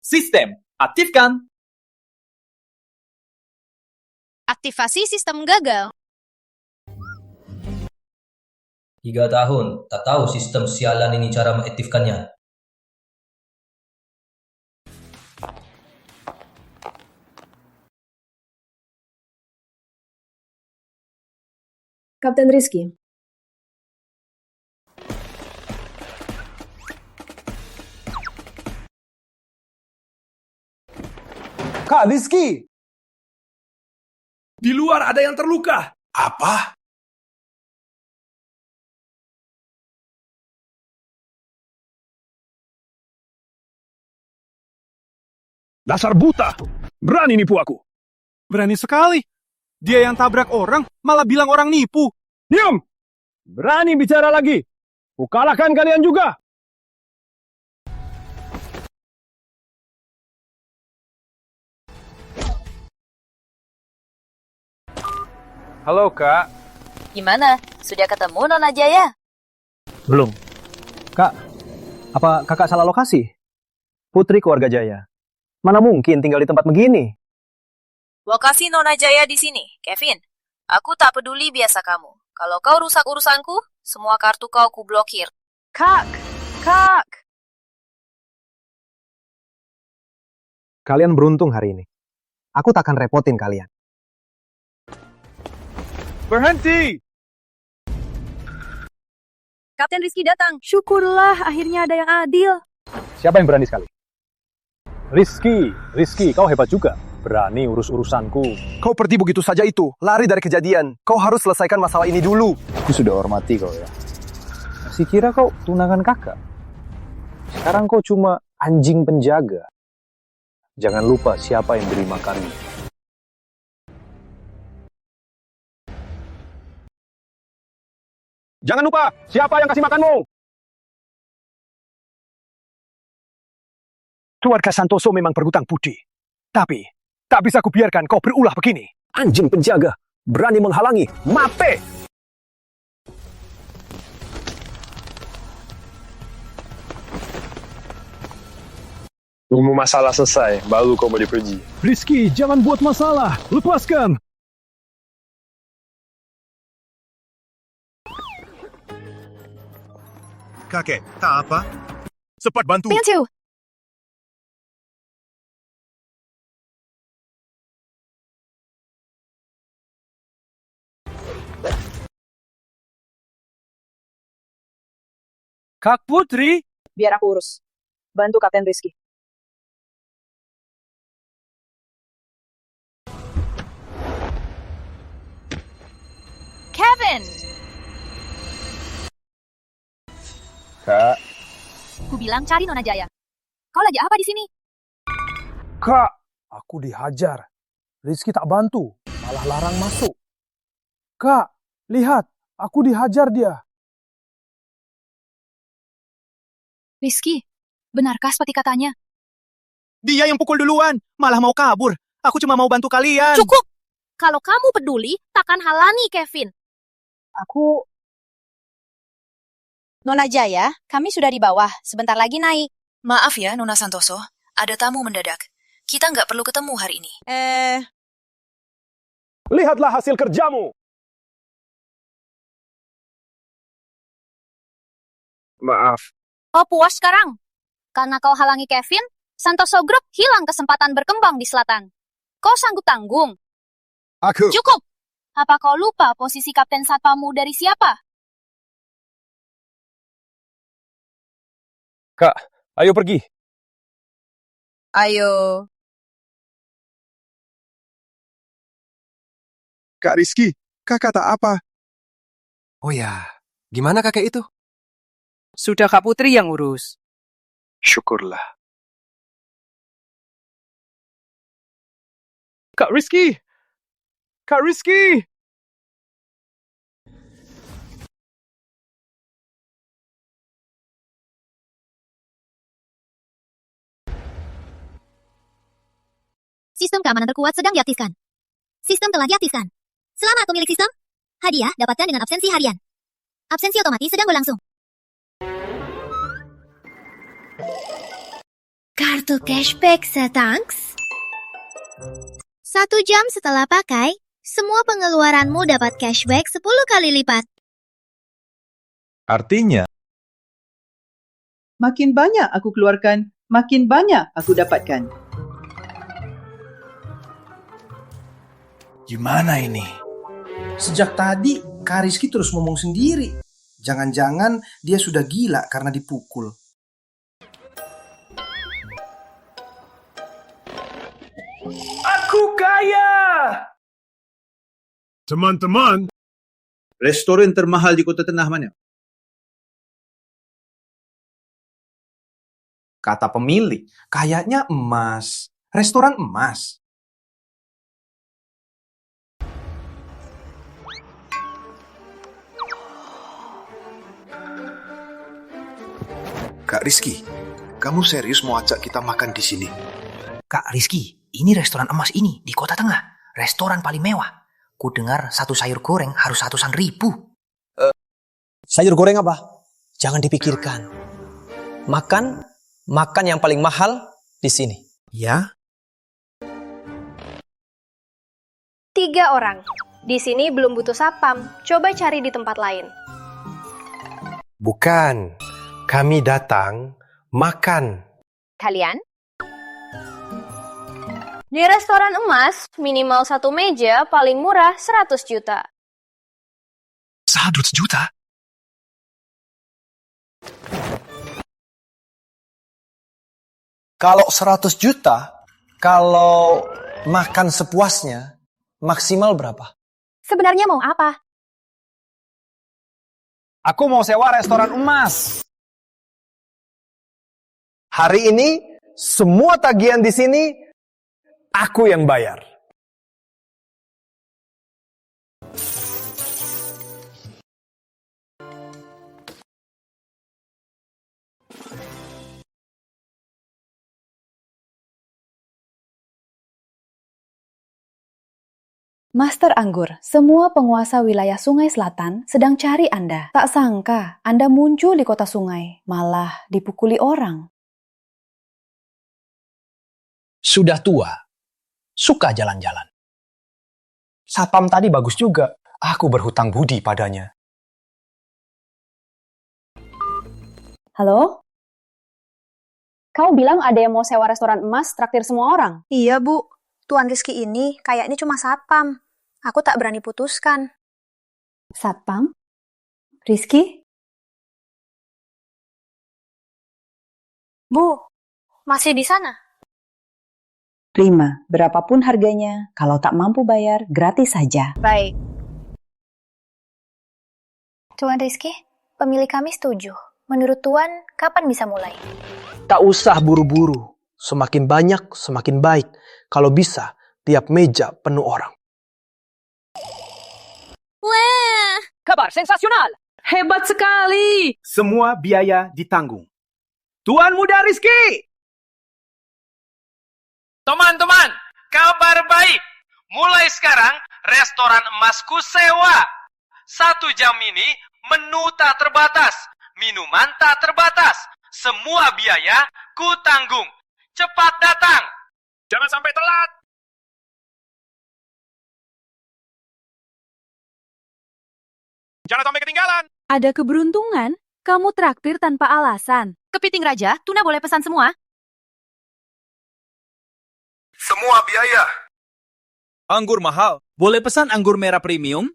Sistem, aktifkan. Aktivasi sistem gagal. 3 tahun, tak tahu sistem sialan ini cara mengaktifkannya. Kapten Rizky. Kak Rizky! Di luar ada yang terluka. Apa? Dasar buta. Berani nipu aku. Berani sekali. Dia yang tabrak orang, malah bilang orang nipu. Diam! Berani bicara lagi. Kukalahkan kalian juga. Halo, Kak. Gimana? Sudah ketemu Nona Jaya? Belum. Kak, apa kakak salah lokasi? Putri keluarga Jaya. Mana mungkin tinggal di tempat begini? Lokasi Nona Jaya di sini, Kevin. Aku tak peduli biasa kamu. Kalau kau rusak urusanku, semua kartu kau kublokir. Kak! Kalian beruntung hari ini. Aku tak akan repotin kalian. Berhenti! Kapten Rizky datang. Syukurlah, akhirnya ada yang adil. Siapa yang berani sekali? Rizky, kau hebat juga. Berani urus-urusanku. Kau pergi begitu saja itu, lari dari kejadian. Kau harus selesaikan masalah ini dulu. Aku sudah hormati kau ya. Masih kira kau tunangan kakak? Sekarang kau cuma anjing penjaga. Jangan lupa siapa yang beri makanmu. Jangan lupa, siapa yang kasih makanmu? Keluarga Santoso memang berhutang budi. Tapi, tak bisa kubiarkan kau berulah begini. Anjing penjaga, berani menghalangi, mati! Tunggu masalah selesai, baru kau boleh pergi. Rizky, jangan buat masalah. Lepaskan. Kakek, tak apa? Cepat bantu. Piancu! Kak Putri? Biar aku urus. Bantu Kapten Rizky. Kevin! Kak, Ku bilang cari Nona Jaya. Kau lagi apa di sini? Kak, aku dihajar. Rizky tak bantu, malah larang masuk. Kak, lihat, aku dihajar dia. Rizky, benarkah seperti katanya? Dia yang pukul duluan, malah mau kabur. Aku cuma mau bantu kalian. Cukup! Kalau kamu peduli, takkan halangi Kevin. Aku... Nona Jaya, kami sudah di bawah. Sebentar lagi naik. Maaf ya, Nona Santoso. Ada tamu mendadak. Kita nggak perlu ketemu hari ini. Lihatlah hasil kerjamu. maaf. Kau puas sekarang? Karena kau halangi Kevin, Santoso Group hilang kesempatan berkembang di selatan. Kau sanggup tanggung? Aku. Cukup! Apa kau lupa posisi Kapten Satpamu dari siapa? Kak, ayo pergi. Ayo. Kak Rizky, kakak tak apa. Oh ya, gimana kakek itu? Sudah Kak Putri yang urus. Syukurlah. Kak Rizky! Kak Rizky! Sistem keamanan terkuat sedang diaktifkan. Sistem telah diaktifkan. Selamat pemilik sistem. Hadiah dapatkan dengan absensi harian. Absensi otomatis sedang berlangsung. Kartu cashback Setangks. 1 jam setelah pakai, semua pengeluaranmu dapat cashback 10 kali lipat. Artinya, makin banyak aku keluarkan, makin banyak aku dapatkan. Gimana ini? Sejak tadi, Kak Rizky terus ngomong sendiri. Jangan-jangan dia sudah gila karena dipukul. Aku kaya! Teman-teman, Restoran termahal di Kota Tengah mana? Kata pemilik, kayaknya emas. Restoran emas. Kak Rizky, kamu serius mau ajak kita makan di sini? Kak Rizky, ini restoran emas ini di Kota Tengah. Restoran paling mewah. Ku dengar satu sayur goreng harus 100.000. Sayur goreng apa? Jangan dipikirkan. Makan yang paling mahal di sini. Ya? 3 orang. Di sini belum butuh satpam. Coba cari di tempat lain. Bukan. Kami datang makan. Kalian? Di restoran emas, minimal 1 meja, paling murah 100 juta. 100 juta? Kalau 100 juta, kalau makan sepuasnya, maksimal berapa? Sebenarnya mau apa? Aku mau sewa restoran emas. Hari ini, semua tagihan di sini, aku yang bayar. Master Anggur, semua penguasa wilayah Sungai Selatan sedang cari Anda. Tak sangka Anda muncul di kota sungai, malah dipukuli orang. Sudah tua, suka jalan-jalan. Satpam tadi bagus juga. Aku berhutang budi padanya. Halo? Kau bilang ada yang mau sewa restoran emas traktir semua orang? Iya, Bu. Tuan Rizky ini kayaknya cuma satpam. Aku tak berani putuskan. Satpam? Rizky? Bu, masih di sana? Terima, berapapun harganya. Kalau tak mampu bayar, gratis saja. Baik. Tuan Rizky, pemilik kami setuju. Menurut Tuan, kapan bisa mulai? Tak usah buru-buru. Semakin banyak, semakin baik. Kalau bisa, tiap meja penuh orang. Wah! Kabar sensasional! Hebat sekali! Semua biaya ditanggung. Tuan Muda Rizky! Teman-teman, kabar baik. Mulai sekarang, restoran emasku sewa. 1 jam ini, menu tak terbatas. Minuman tak terbatas. Semua biaya ku tanggung. Cepat datang. Jangan sampai telat. Jangan sampai ketinggalan. Ada keberuntungan, kamu traktir tanpa alasan. Kepiting Raja, Tuna boleh pesan semua? Semua biaya. Anggur mahal. Boleh pesan anggur merah premium?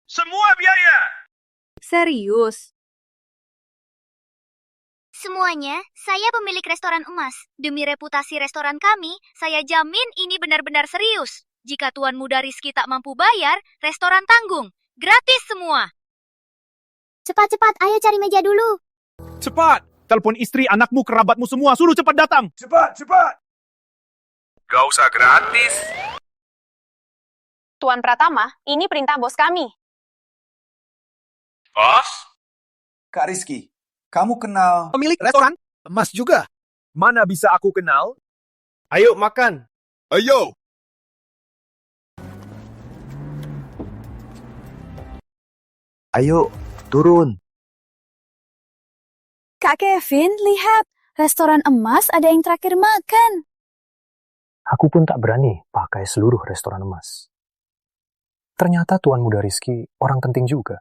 Semua biaya. Serius? Semuanya, saya pemilik restoran emas. Demi reputasi restoran kami, saya jamin ini benar-benar serius. Jika Tuan Muda Rizky tak mampu bayar, restoran tanggung. Gratis semua. Cepat-cepat, ayo cari meja dulu. Cepat! Telepon istri, anakmu, kerabatmu semua. Suruh cepat datang. Cepat, cepat. Gak usah gratis. Tuan Pratama, ini perintah bos kami. Bos? Kak Rizky, kamu kenal Pemilik restoran emas juga. Mana bisa aku kenal? Ayo makan. Ayo. Ayo, turun. Kak Kevin, lihat. Restoran emas ada yang traktir makan. Aku pun tak berani pakai seluruh restoran emas. Ternyata Tuan Muda Rizky orang penting juga.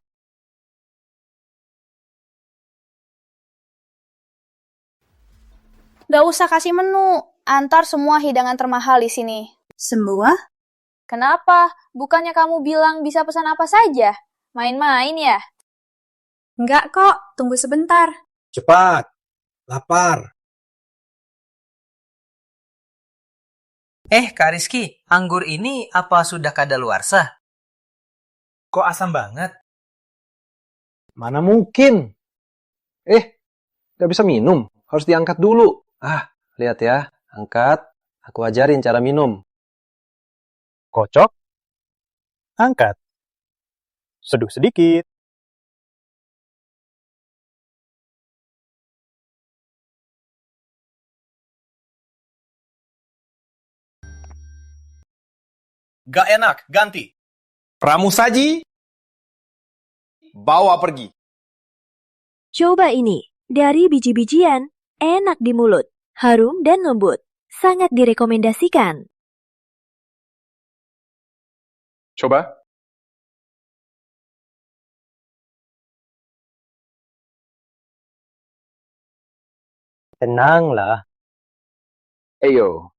Gak usah kasih menu. Antar semua hidangan termahal di sini. Semua? Kenapa? Bukannya kamu bilang bisa pesan apa saja? Main-main ya? Enggak kok, tunggu sebentar. Cepat. Lapar. Kak Rizky, anggur ini apa sudah kadaluarsa? Kok asam banget? Mana mungkin? Gak bisa minum. Harus diangkat dulu. Lihat ya. Angkat. Aku ajarin cara minum. Kocok. Angkat. Seduh sedikit. Gak enak, ganti. Pramusaji, bawa pergi. Coba ini, dari biji-bijian, enak di mulut, harum dan lembut. Sangat direkomendasikan. Coba. Tenanglah. Ayo.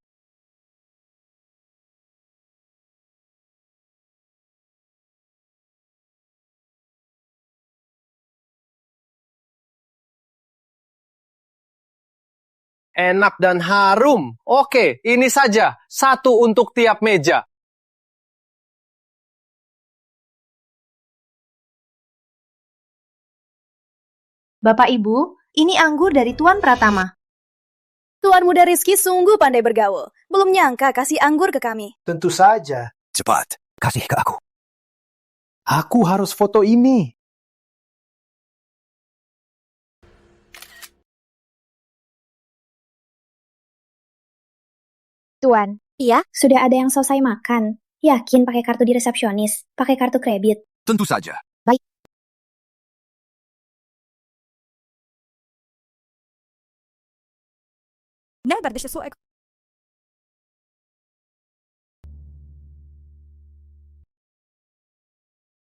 Enak dan harum. Oke, ini saja. 1 untuk tiap meja. Bapak Ibu, ini anggur dari Tuan Pratama. Tuan Muda Rizky sungguh pandai bergaul. Belum nyangka kasih anggur ke kami. Tentu saja. Cepat, kasih ke aku. Aku harus foto ini. Tuan, iya, sudah ada yang selesai makan. Yakin pakai kartu di resepsionis? Pakai kartu kredit? Tentu saja. Baik.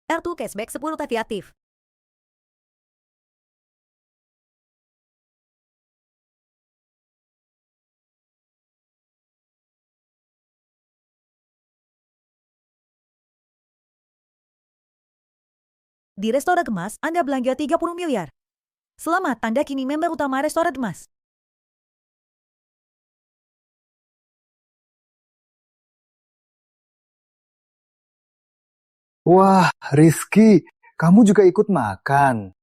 Kartu cashback 10 TV aktif. Di Restoran Emas, Anda belanja 30 miliar. Selamat, Anda kini member utama Restoran Emas. Wah, Rizky, kamu juga ikut makan.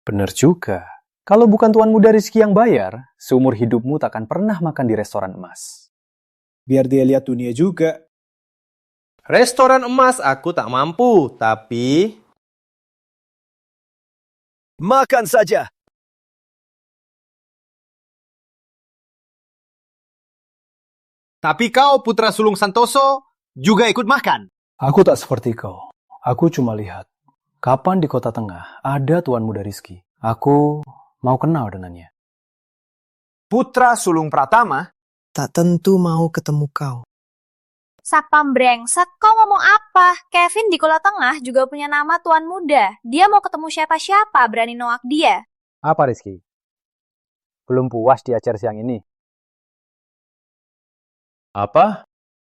Bener juga. Kalau bukan Tuan Muda Rizky yang bayar, seumur hidupmu takkan pernah makan di restoran emas. Biar dia lihat dunia juga. Restoran emas aku tak mampu, tapi... Makan saja. Tapi kau, Putra Sulung Santoso, juga ikut makan. Aku tak seperti kau. Aku cuma lihat. Kapan di Kota Tengah ada Tuan Muda Rizky? Aku mau kenal dengannya. Putra Sulung Pratama? Tak tentu mau ketemu kau. Satpam brengsek, kau ngomong apa? Kevin di Kota Tengah juga punya nama Tuan Muda. Dia mau ketemu siapa-siapa, berani nolak dia. Apa, Rizky? Belum puas di acara siang ini? Apa?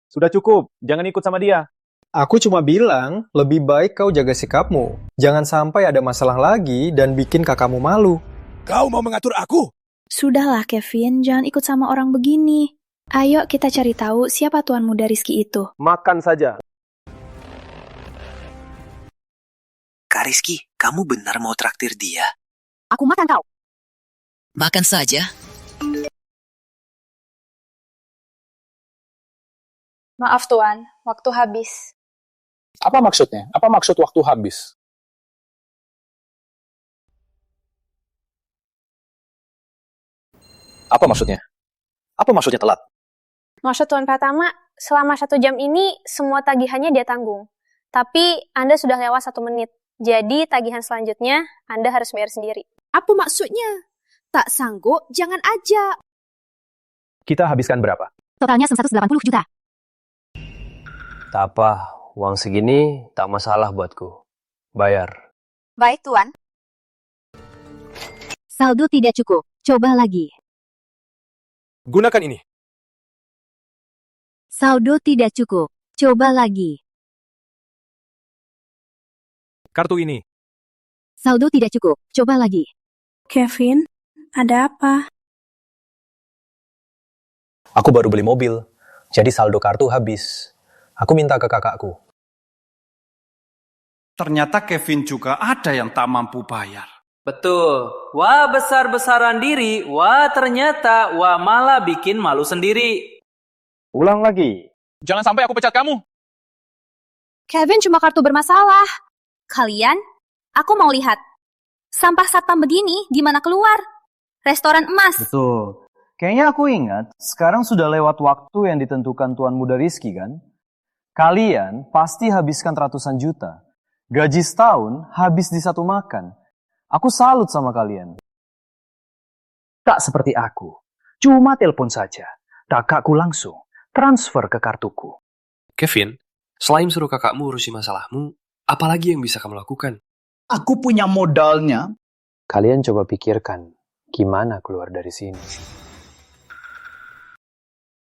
Sudah cukup, jangan ikut sama dia. Aku cuma bilang, lebih baik kau jaga sikapmu. Jangan sampai ada masalah lagi dan bikin kakakmu malu. Kau mau mengatur aku? Sudahlah Kevin, jangan ikut sama orang begini. Ayo kita cari tahu siapa Tuan Muda Rizky itu. Makan saja. Kak Rizky, kamu benar mau traktir dia? Aku makan kau. Makan saja. Maaf Tuan, waktu habis. Apa maksudnya? Apa maksud waktu habis? Apa maksudnya? Apa maksudnya telat? Maksud Tuan Pratama, selama 1 jam ini semua tagihannya dia tanggung. Tapi Anda sudah lewat 1 menit. Jadi tagihan selanjutnya Anda harus bayar sendiri. Apa maksudnya? Tak sanggup, jangan ajak. Kita habiskan berapa? Totalnya 180 juta. Tak apa, uang segini tak masalah buatku. Bayar. Baik, Tuan. Saldo tidak cukup. Coba lagi. Gunakan ini. Saldo tidak cukup. Coba lagi. Kartu ini. Saldo tidak cukup. Coba lagi. Kevin, ada apa? Aku baru beli mobil, jadi saldo kartu habis. Aku minta ke kakakku. Ternyata Kevin juga ada yang tak mampu bayar. Betul. Wah, besar-besaran diri. Wah, ternyata. Wah, malah bikin malu sendiri. Ulang lagi. Jangan sampai aku pecat kamu. Kevin cuma kartu bermasalah. Kalian, aku mau lihat. Sampah satpam begini, gimana keluar? Restoran emas. Betul. Kayaknya aku ingat, sekarang sudah lewat waktu yang ditentukan Tuan Muda Rizky kan? Kalian pasti habiskan ratusan juta. Gaji setahun habis di satu makan. Aku salut sama kalian. Tak seperti aku. Cuma telepon saja. Kakakku langsung transfer ke kartuku. Kevin, selain suruh kakakmu urusi masalahmu, apalagi yang bisa kamu lakukan? Aku punya modalnya. Kalian coba pikirkan, gimana keluar dari sini?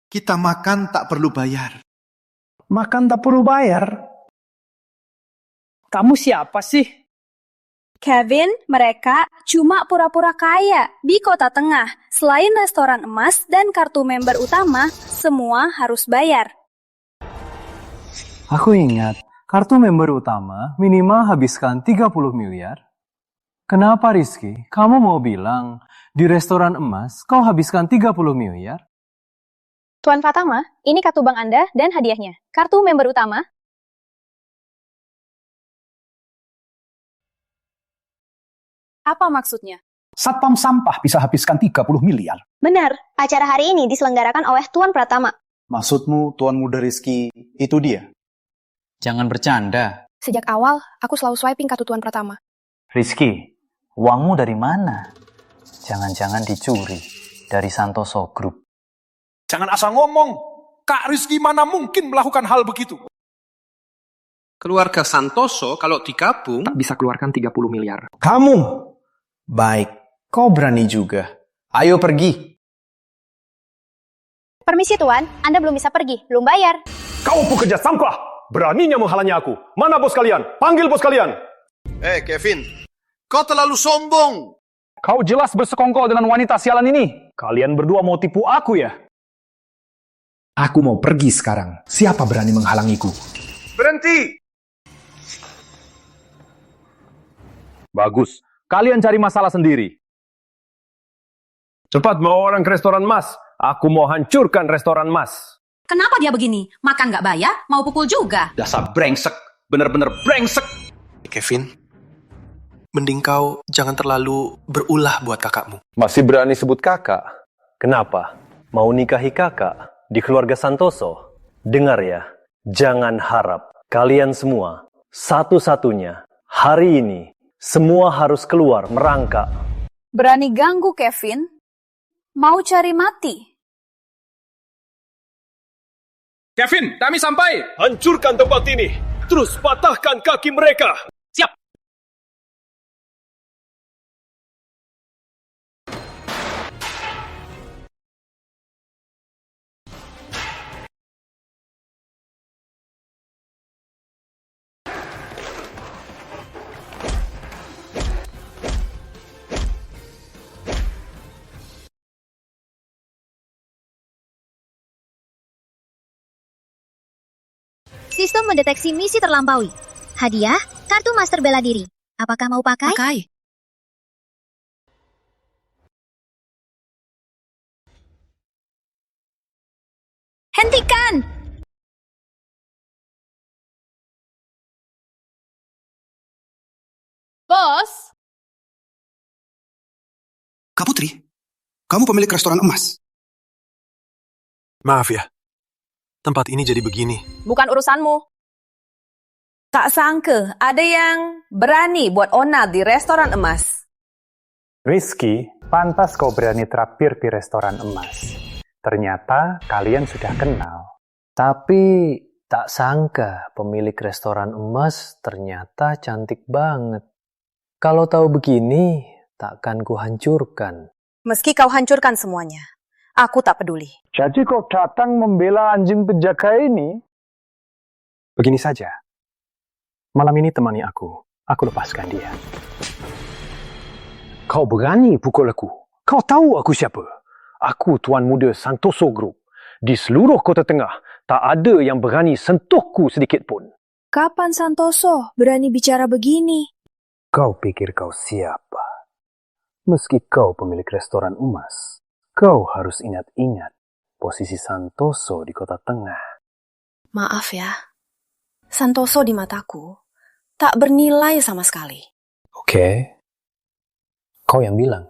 Kita makan tak perlu bayar. Makan tak perlu bayar. Kamu siapa sih? Kevin, mereka cuma pura-pura kaya di kota tengah. Selain restoran emas dan kartu member utama, semua harus bayar. Aku ingat, kartu member utama minimal habiskan 30 miliar. Kenapa Rizky, kamu mau bilang di restoran emas kau habiskan 30 miliar? Tuan Pratama, ini kartu bank Anda dan hadiahnya. Kartu member utama. Apa maksudnya? Satpam sampah bisa habiskan 30 miliar. Benar, acara hari ini diselenggarakan oleh Tuan Pratama. Maksudmu Tuan Muda Rizky itu dia? Jangan bercanda. Sejak awal, aku selalu swiping kartu Tuan Pratama. Rizky, uangmu dari mana? Jangan-jangan dicuri dari Santoso Group. Jangan asal ngomong. Kak Rizky mana mungkin melakukan hal begitu? Keluarga Santoso kalau digabung Tak bisa keluarkan 30 miliar. Kamu? Baik, kau berani juga. Ayo pergi. Permisi Tuan, Anda belum bisa pergi, belum bayar. Kau pekerja sampah. Beraninya menghalangi aku. Mana bos kalian? Panggil bos kalian. Kevin, kau terlalu sombong. Kau jelas bersekongkol dengan wanita sialan ini. Kalian berdua mau tipu aku ya? Aku mau pergi sekarang. Siapa berani menghalangiku? Berhenti. Bagus. Kalian cari masalah sendiri. Cepat bawa orang ke restoran Mas. Aku mau hancurkan restoran Mas. Kenapa dia begini? Makan nggak bayar, mau pukul juga. Dasar brengsek. Bener-bener brengsek. Kevin, mending kau jangan terlalu berulah buat kakakmu. Masih berani sebut kakak? Kenapa? Mau nikahi kakak di keluarga Santoso? Dengar ya, jangan harap kalian semua satu-satunya hari ini semua harus keluar merangkak. Berani ganggu Kevin? Mau cari mati? Kevin, kami sampai. Hancurkan tempat ini. Terus patahkan kaki mereka. Siap. Sistem mendeteksi misi terlampaui. Hadiah, kartu master bela diri. Apakah mau pakai? Pakai. Hentikan! Bos! Kak Putri, kamu pemilik restoran emas. Maaf ya, tempat ini jadi begini. Bukan urusanmu. Tak sangka ada yang berani buat onar di restoran emas. Rizky, pantas kau berani traktir di restoran emas. Ternyata kalian sudah kenal. Tapi tak sangka pemilik restoran emas ternyata cantik banget. Kalau tahu begini, takkan kuhancurkan. Meski kau hancurkan semuanya, aku tak peduli. Jadi kau datang membela anjing penjaga ini? Begini saja. Malam ini temani aku lepaskan dia. Kau berani pukul aku? Kau tahu aku siapa? Aku Tuan Muda Santoso Group. Di seluruh Kota Tengah, tak ada yang berani sentuhku sedikit pun. Kapan Santoso berani bicara begini? Kau pikir kau siapa? Meski kau pemilik restoran emas, kau harus ingat-ingat posisi Santoso di Kota Tengah. Maaf ya, Santoso di mataku tak bernilai sama sekali. Oke. Kau yang bilang.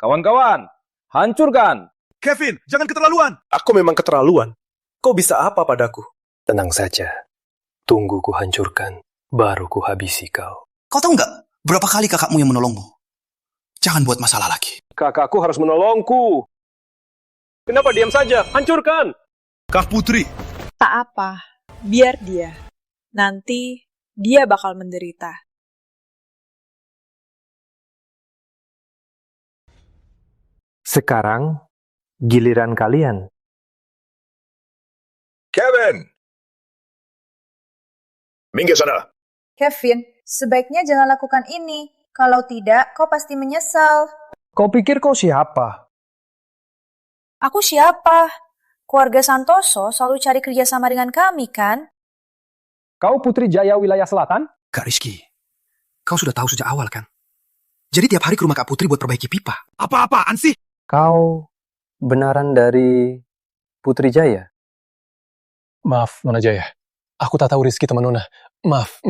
Kawan-kawan, hancurkan! Kevin, jangan keterlaluan. Aku memang keterlaluan. Kau bisa apa padaku? Tenang saja. Tunggu ku hancurkan, baru ku habisi kau. Kau tahu nggak berapa kali kakakmu yang menolongmu? Jangan buat masalah lagi. Kakakku harus menolongku. Kenapa diam saja? Hancurkan! Kak Putri. Tak apa, biar dia. Nanti dia bakal menderita. Sekarang, giliran kalian. Kevin! Minggir sana. Kevin, sebaiknya jangan lakukan ini. Kalau tidak, kau pasti menyesal. Kau pikir kau siapa? Aku siapa? Keluarga Santoso selalu cari kerjasama dengan kami, kan? Kau Putri Jaya Wilayah Selatan? Kak Rizky, kau sudah tahu sejak awal kan? Jadi tiap hari ke rumah Kak Putri buat perbaiki pipa. Apa-apaan sih? Kau benaran dari Putri Jaya? Maaf, Nona Jaya. Aku tak tahu Rizky teman Nona. Maaf.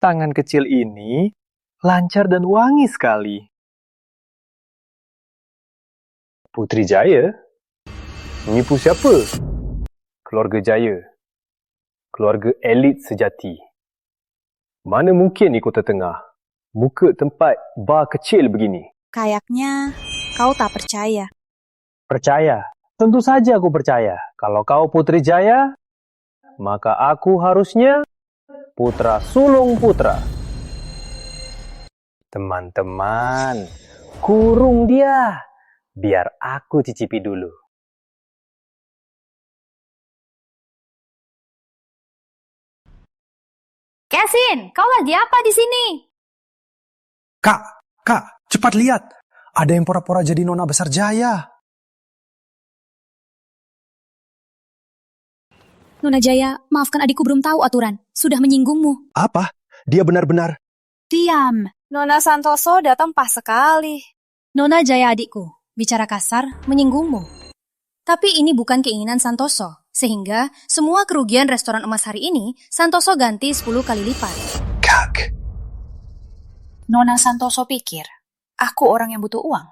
Tangan kecil ini lancar dan wangi sekali. Putri Jaya? Menipu siapa? Keluarga Jaya. Keluarga elit sejati. Mana mungkin di Kota Tengah muka tempat bar kecil begini? Kayaknya kau tak percaya. Percaya? Tentu saja aku percaya. Kalau kau Putri Jaya, maka aku harusnya putra sulung putra. Teman-teman, kurung dia. Biar aku cicipi dulu. Kevin, kau lagi apa di sini? Kak, cepat lihat. Ada yang pura-pura jadi nona besar Jaya. Nona Jaya, maafkan adikku belum tahu aturan. Sudah menyinggungmu. Apa? Dia benar-benar... Diam. Nona Santoso datang pas sekali. Nona Jaya adikku, bicara kasar, menyinggungmu. Tapi ini bukan keinginan Santoso. Sehingga semua kerugian restoran emas hari ini, Santoso ganti 10 kali lipat. Kak. Nona Santoso pikir, aku orang yang butuh uang.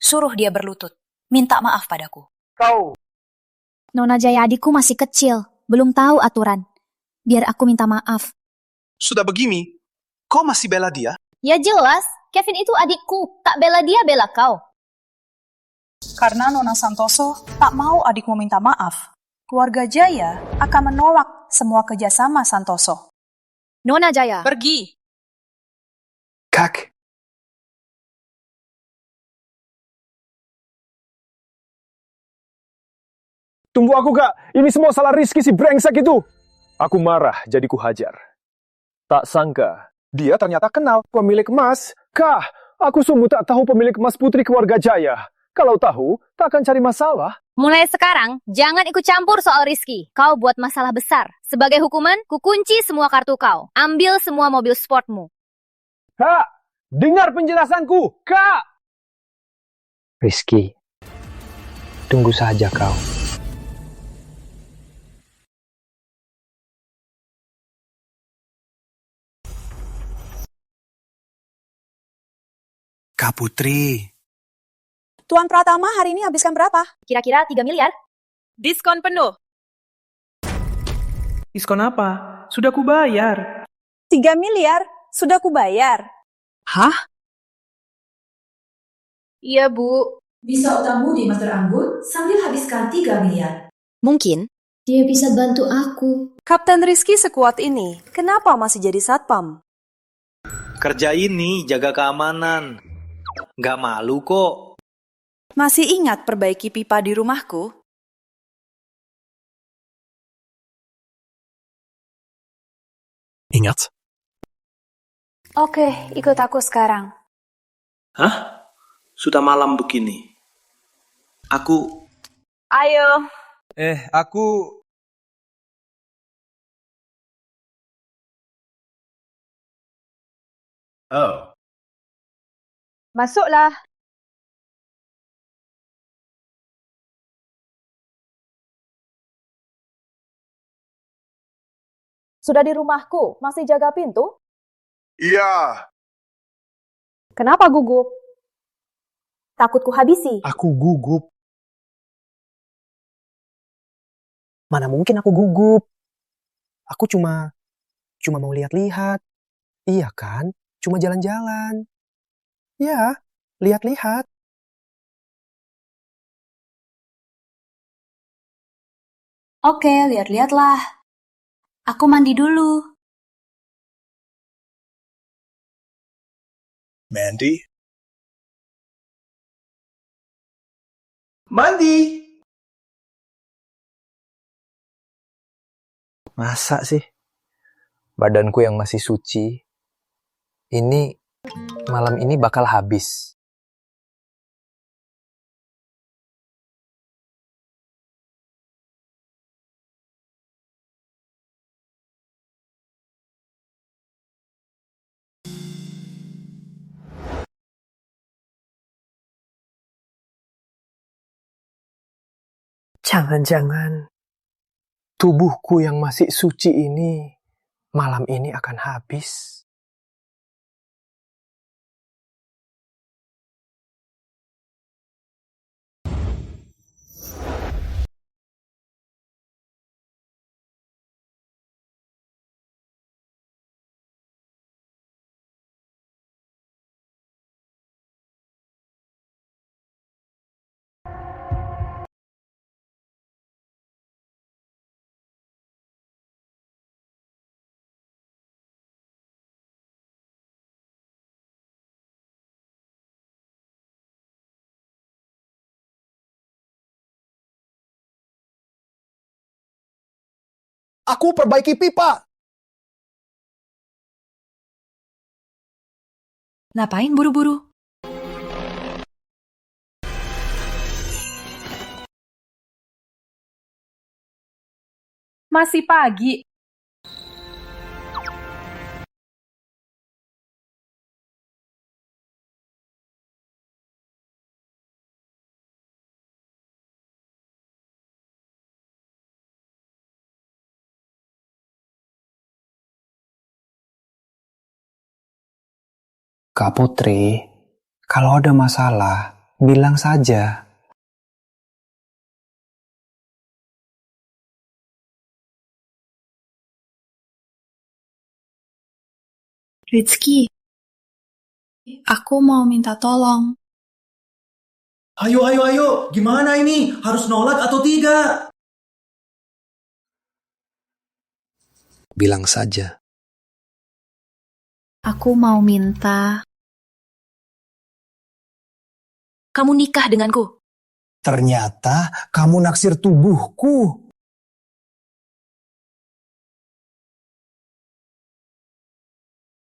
Suruh dia berlutut, minta maaf padaku. Kau. Nona Jaya adikku masih kecil, belum tahu aturan. Biar aku minta maaf. Sudah begini, kau masih bela dia? Ya jelas, Kevin itu adikku. Tak bela dia, bela kau. Karena Nona Santoso tak mau adikmu minta maaf, keluarga Jaya akan menolak semua kerjasama Santoso. Nona Jaya, pergi. Kak. Tunggu aku, Kak. Ini semua salah Rizky si brengsek itu. Aku marah, jadi ku hajar. Tak sangka, dia ternyata kenal pemilik emas. Kak, aku sungguh tak tahu pemilik emas Putri keluarga Jaya. Kalau tahu, tak akan cari masalah. Mulai sekarang, jangan ikut campur soal Rizky. Kau buat masalah besar. Sebagai hukuman, ku kunci semua kartu kau. Ambil semua mobil sportmu. Kak, dengar penjelasanku. Kak! Rizky, tunggu saja kau. Kak Putri. Tuan Pratama hari ini habiskan berapa? Kira-kira 3 miliar. Diskon penuh. Diskon apa? sudah kubayar. 3 miliar, sudah kubayar. Hah? Iya, Bu. Bisa utangmu di Master Anggun sambil habiskan 3 miliar. Mungkin Dia bisa bantu aku. Kapten Rizky sekuat ini, kenapa masih jadi satpam? Kerja ini jaga keamanan. Nggak malu kok. Masih ingat perbaiki pipa di rumahku? Ingat? Oke, ikut aku sekarang. Hah? Sudah malam begini. Aku... Ayo. Aku... Oh. Masuklah. Sudah di rumahku, masih jaga pintu? Iya. Kenapa gugup? Takut ku habisi. Aku gugup. Mana mungkin aku gugup? Aku cuma mau lihat-lihat. Iya kan? Cuma jalan-jalan. Ya, lihat-lihat. Oke, lihat-lihatlah. Aku mandi dulu. Mandy? Mandi. Masa sih? Badanku yang masih suci, ini malam ini bakal habis. Jangan-jangan tubuhku yang masih suci ini malam ini akan habis. Aku perbaiki pipa. Ngapain buru-buru? Masih pagi. Kak Putri, kalau ada masalah, bilang saja. Rizky, aku mau minta tolong. Ayo. Gimana ini? Harus nolak atau tidak? Bilang saja. Aku mau minta... Kamu nikah denganku. Ternyata kamu naksir tubuhku.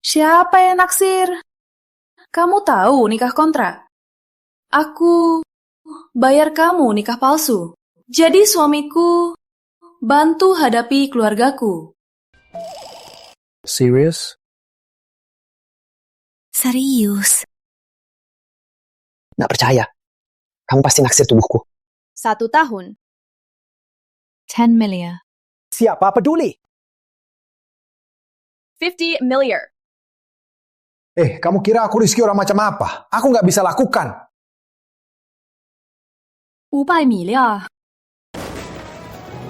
Siapa yang naksir? Kamu tahu nikah kontrak? Aku bayar kamu nikah palsu. Jadi suamiku bantu hadapi keluargaku. Serius? Serius. Nggak percaya. Kamu pasti naksir tubuhku. 1 tahun. 10 miliar. Siapa peduli? 50 miliar. Kamu kira aku Rizky orang macam apa? Aku nggak bisa lakukan. 500 miliar.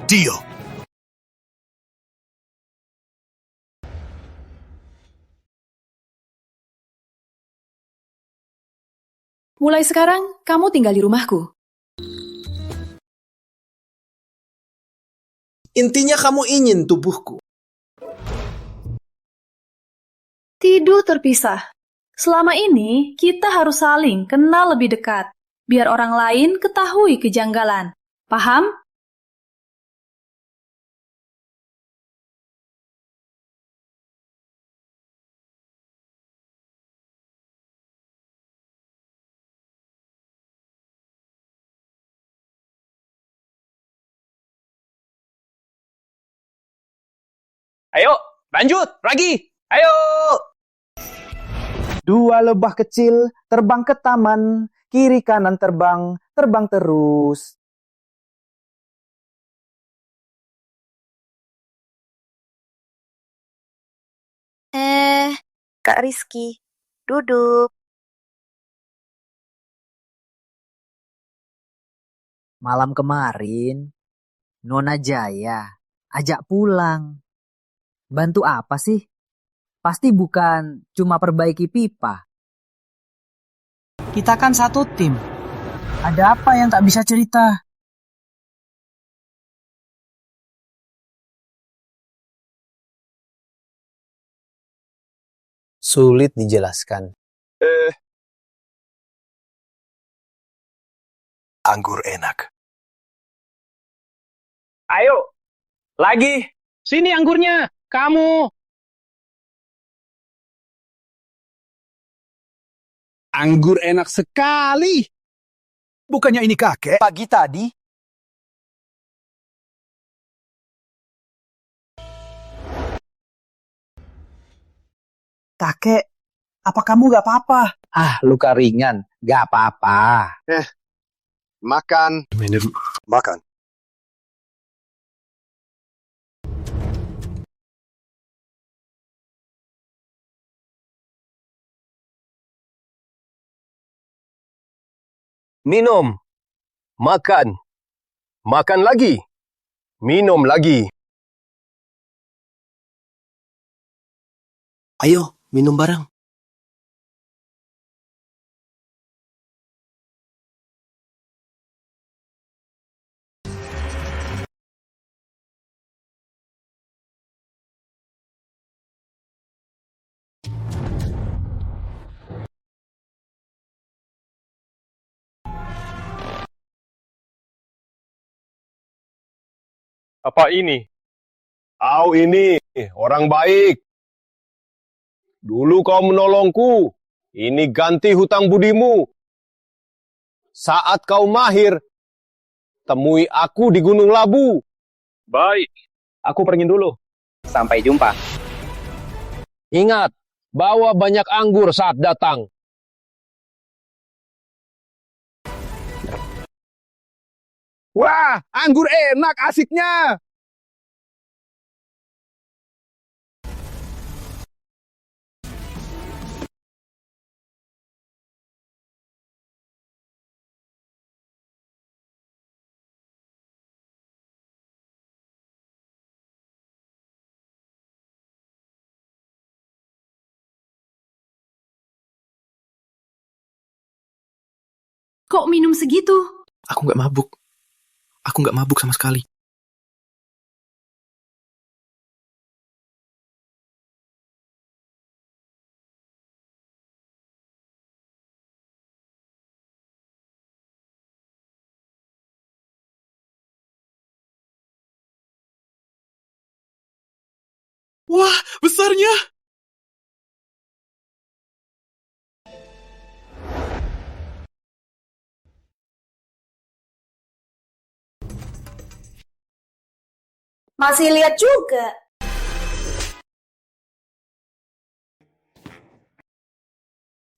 Deal. Mulai sekarang, kamu tinggal di rumahku. Intinya kamu ingin tubuhku. Tidur terpisah. Selama ini, kita harus saling kenal lebih dekat, biar orang lain ketahui kejanggalan. Paham? Ayo, lanjut, lagi. Ayo. Dua lebah kecil terbang ke taman, kiri kanan terbang, terbang terus. Kak Rizky, duduk. Malam kemarin, Nona Jaya ajak pulang. Bantu apa sih? Pasti bukan cuma perbaiki pipa. Kita kan satu tim. Ada apa yang tak bisa cerita? Sulit dijelaskan. Anggur enak. Ayo, lagi. Sini anggurnya, kamu. Anggur enak sekali. Bukannya ini kakek? Pagi tadi. Kakek, apa kamu gak apa-apa? Luka ringan, gak apa-apa. Makan. Makan. Minum. Makan. Makan lagi. Minum lagi. Ayo, minum bareng. Apa ini? Kau ini orang baik. Dulu kau menolongku. Ini ganti hutang budimu. Saat kau mahir, temui aku di Gunung Labu. Baik. Aku pergi dulu. Sampai jumpa. Ingat, bawa banyak anggur saat datang. Wah, anggur enak asiknya. Kok minum segitu? Aku nggak mabuk. Aku nggak mabuk sama sekali. Wah, besarnya! Masih lihat juga.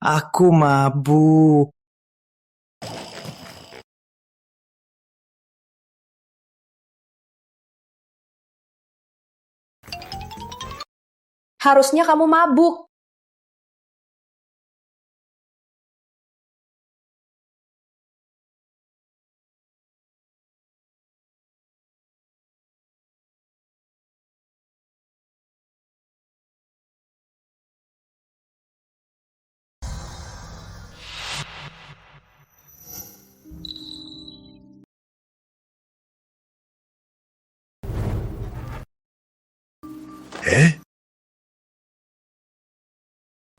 Aku mabuk. Harusnya kamu mabuk.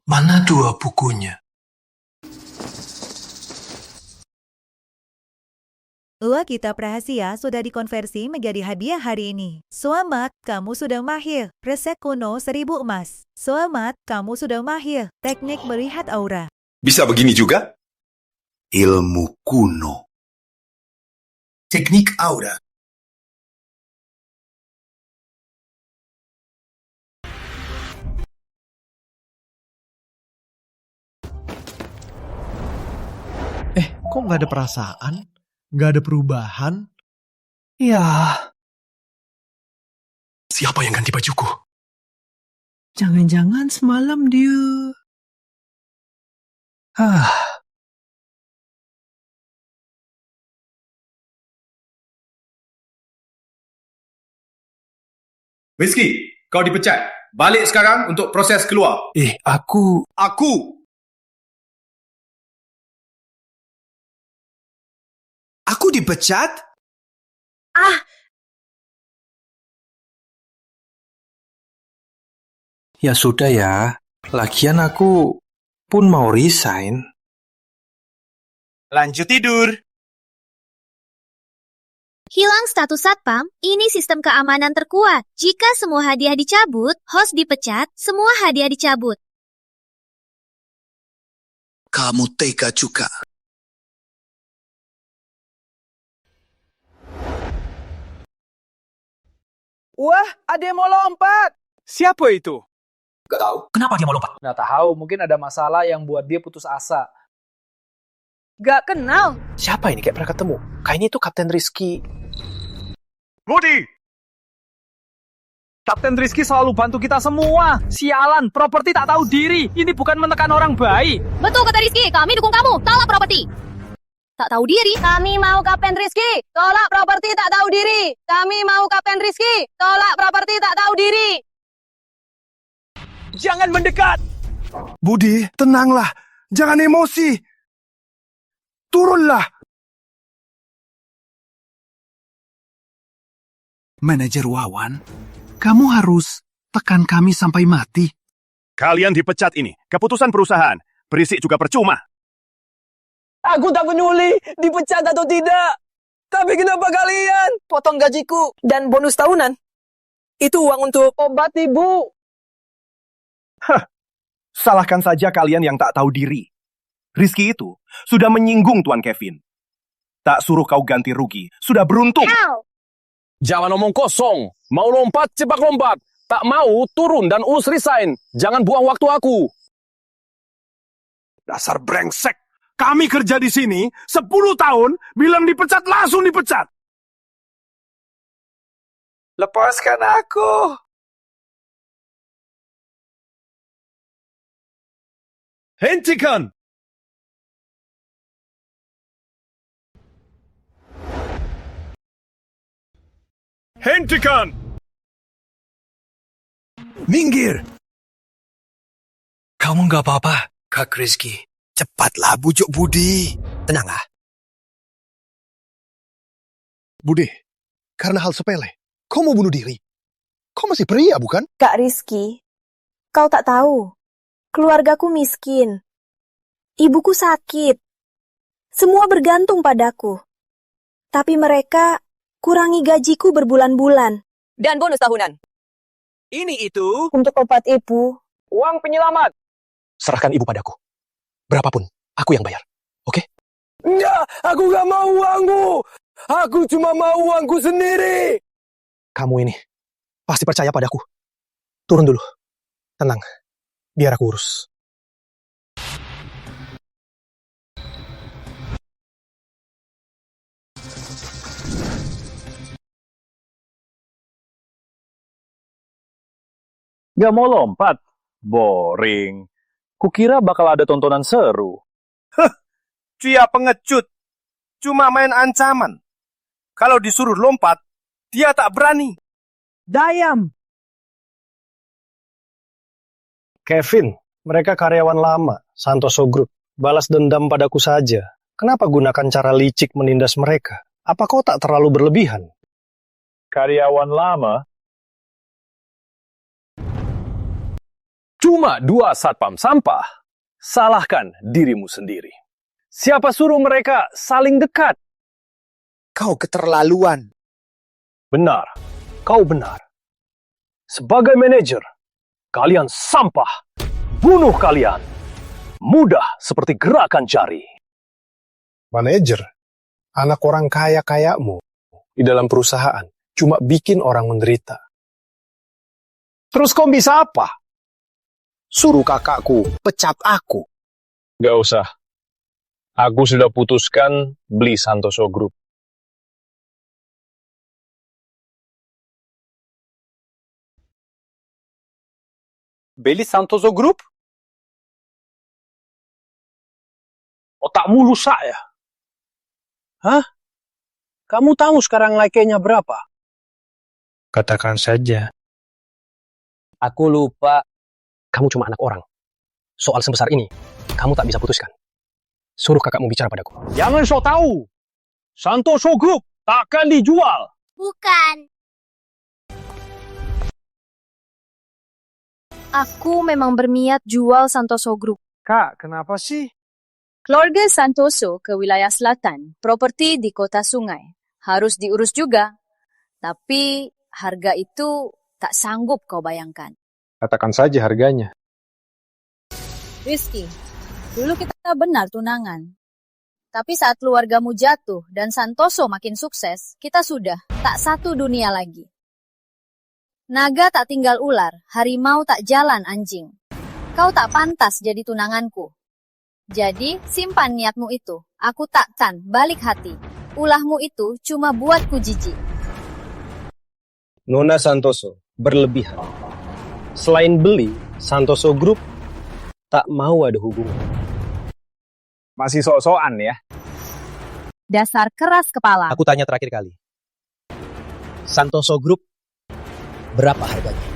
Mana dua bukunya? Uang kitab rahasia sudah dikonversi menjadi hadiah hari ini. Selamat, kamu sudah mahir. Resep kuno 1000 emas. Selamat, kamu sudah mahir. Teknik melihat aura. Bisa begini juga? Ilmu kuno. Teknik aura. Kok nggak ada perasaan? Nggak ada perubahan? Ya, Siapa yang ganti bajuku? jangan-jangan semalam dia... Rizky, kau dipecat. Balik sekarang untuk proses keluar. Aku... Aku dipecat? Ya sudah ya, lagian aku pun mau resign. Lanjut tidur. Hilang status satpam, ini sistem keamanan terkuat. Jika semua hadiah dicabut, host dipecat, semua hadiah dicabut. Kamu tega juga. Wah, ada yang mau lompat. Siapa itu? Gak tahu. Kenapa dia mau lompat? Nggak tahu, mungkin ada masalah yang buat dia putus asa. Gak kenal. Siapa ini? Kayak pernah ketemu. Kayaknya itu Kapten Rizky. Budi! Kapten Rizky selalu bantu kita semua. Sialan, properti tak tahu diri. Ini bukan menekan orang baik. Betul kata Rizky, kami dukung kamu. Tolak properti. Tak tahu diri. Kami mau Kapten Rizky. Tolak properti tak tahu diri. Kami mau Kapten Rizky. Tolak properti tak tahu diri. Jangan mendekat. Budi, tenanglah. Jangan emosi. Turunlah. Manajer Wawan, kamu harus tekan kami sampai mati. Kalian dipecat ini. Keputusan perusahaan. Berisik juga percuma. Aku tak peduli dipecat atau tidak. Tapi kenapa kalian potong gajiku dan bonus tahunan? Itu uang untuk obat ibu. Salahkan saja kalian yang tak tahu diri. Rizky itu sudah menyinggung Tuan Kevin. Tak suruh kau ganti rugi. Sudah beruntung. Jangan omong kosong. Mau lompat, cepat lompat. Tak mau, turun dan urus resign. Jangan buang waktu aku. Dasar brengsek. Kami kerja di sini 10 tahun, bilang dipecat langsung dipecat. Lepaskan aku. Hentikan! Hentikan! Minggir! Kamu nggak apa-apa, Kak Rizky. Cepatlah bujuk Budi. Tenanglah. Budi, karena hal sepele, kau mau bunuh diri. Kau masih pria, bukan? Kak Rizky, kau tak tahu. Keluargaku miskin. Ibuku sakit. Semua bergantung padaku. Tapi mereka kurangi gajiku berbulan-bulan. Dan bonus tahunan. Ini itu Untuk obat ibu. uang penyelamat. Serahkan ibu padaku. Berapapun, aku yang bayar. Oke? Enggak, aku gak mau uangmu. Aku cuma mau uangku sendiri. Kamu ini pasti percaya padaku. Turun dulu. Tenang. Biar aku urus. Gak mau lompat? Boring. Kukira bakal ada tontonan seru. Dia pengecut. Cuma main ancaman. Kalau disuruh lompat, dia tak berani. Dayam. Kevin, mereka karyawan lama, Santoso Group. Balas dendam padaku saja. Kenapa gunakan cara licik menindas mereka? Apa kau tak terlalu berlebihan? Karyawan lama? Cuma 2 satpam sampah. Salahkan dirimu sendiri. Siapa suruh mereka saling dekat? Kau keterlaluan. Benar, kau benar. Sebagai manajer, kalian sampah. Bunuh kalian. Mudah seperti gerakan jari. Manajer, anak orang kaya kayamu di dalam perusahaan cuma bikin orang menderita. Terus kau bisa apa? Suruh kakakku pecat aku. Gak usah. Aku sudah putuskan beli Santoso Group. Beli Santoso Group? Otakmu rusak ya? Hah? Kamu tahu sekarang like-nya berapa? Katakan saja. Aku lupa. Kamu cuma anak orang. Soal sebesar ini, kamu tak bisa putuskan. Suruh kakakmu bicara padaku. Jangan sok tahu. Santoso Group takkan dijual. Bukan. Aku memang berniat jual Santoso Group. Kak, kenapa sih? Keluarga Santoso ke wilayah selatan, properti di kota sungai. Harus diurus juga. Tapi harga itu tak sanggup kau bayangkan. Katakan saja harganya. Rizky, dulu kita benar tunangan. Tapi saat keluargamu jatuh dan Santoso makin sukses, kita sudah tak satu dunia lagi. Naga tak tinggal ular, harimau tak jalan anjing. Kau tak pantas jadi tunanganku. Jadi, simpan niatmu itu. Aku takkan balik hati. Ulahmu itu cuma buatku jijik. Nona Santoso berlebihan. Selain beli, Santoso Group tak mau ada hubungan. Masih sok-sokan ya? Dasar keras kepala. Aku tanya terakhir kali. Santoso Group, berapa harganya?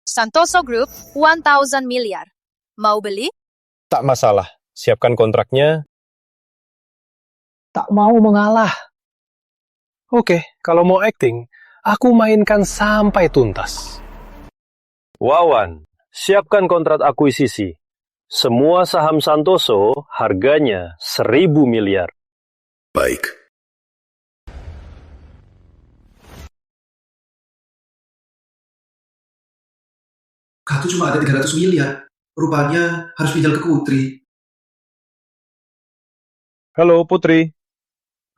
Santoso Group, 1,000 miliar. Mau beli? Tak masalah, siapkan kontraknya. Tak mau mengalah. Oke, kalau mau acting, aku mainkan sampai tuntas. Wawan, siapkan kontrak akuisisi. Semua saham Santoso harganya 1.000 miliar. Baik. Kartu cuma ada 300 miliar. Rupanya harus pinjam ke Putri. Halo Putri,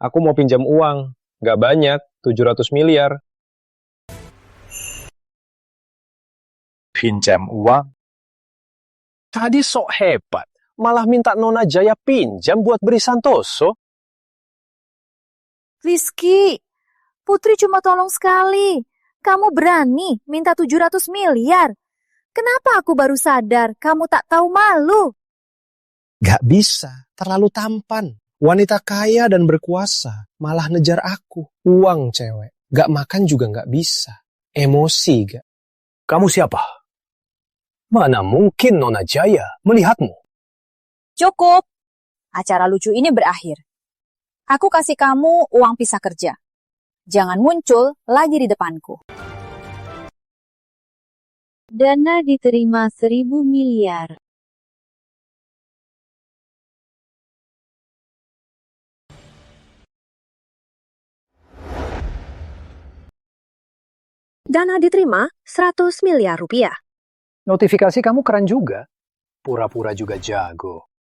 aku mau pinjam uang. Gak banyak, 700 miliar. Pinjam uang? Tadi sok hebat, malah minta Nona Jaya pinjam buat beri Santoso. Rizky, Putri cuma tolong sekali. Kamu berani minta 700 miliar. Kenapa aku baru sadar kamu tak tahu malu? Gak bisa, terlalu tampan. Wanita kaya dan berkuasa, malah ngejar aku. Uang cewek, gak makan juga gak bisa. Emosi gak. Kamu siapa? Mana mungkin Nona Jaya melihatmu? Cukup. Acara lucu ini berakhir. Aku kasih kamu uang pisah kerja. Jangan muncul lagi di depanku. Dana diterima 1.000 miliar. Dana diterima 100 miliar rupiah. Notifikasi kamu keren juga. Pura-pura juga jago.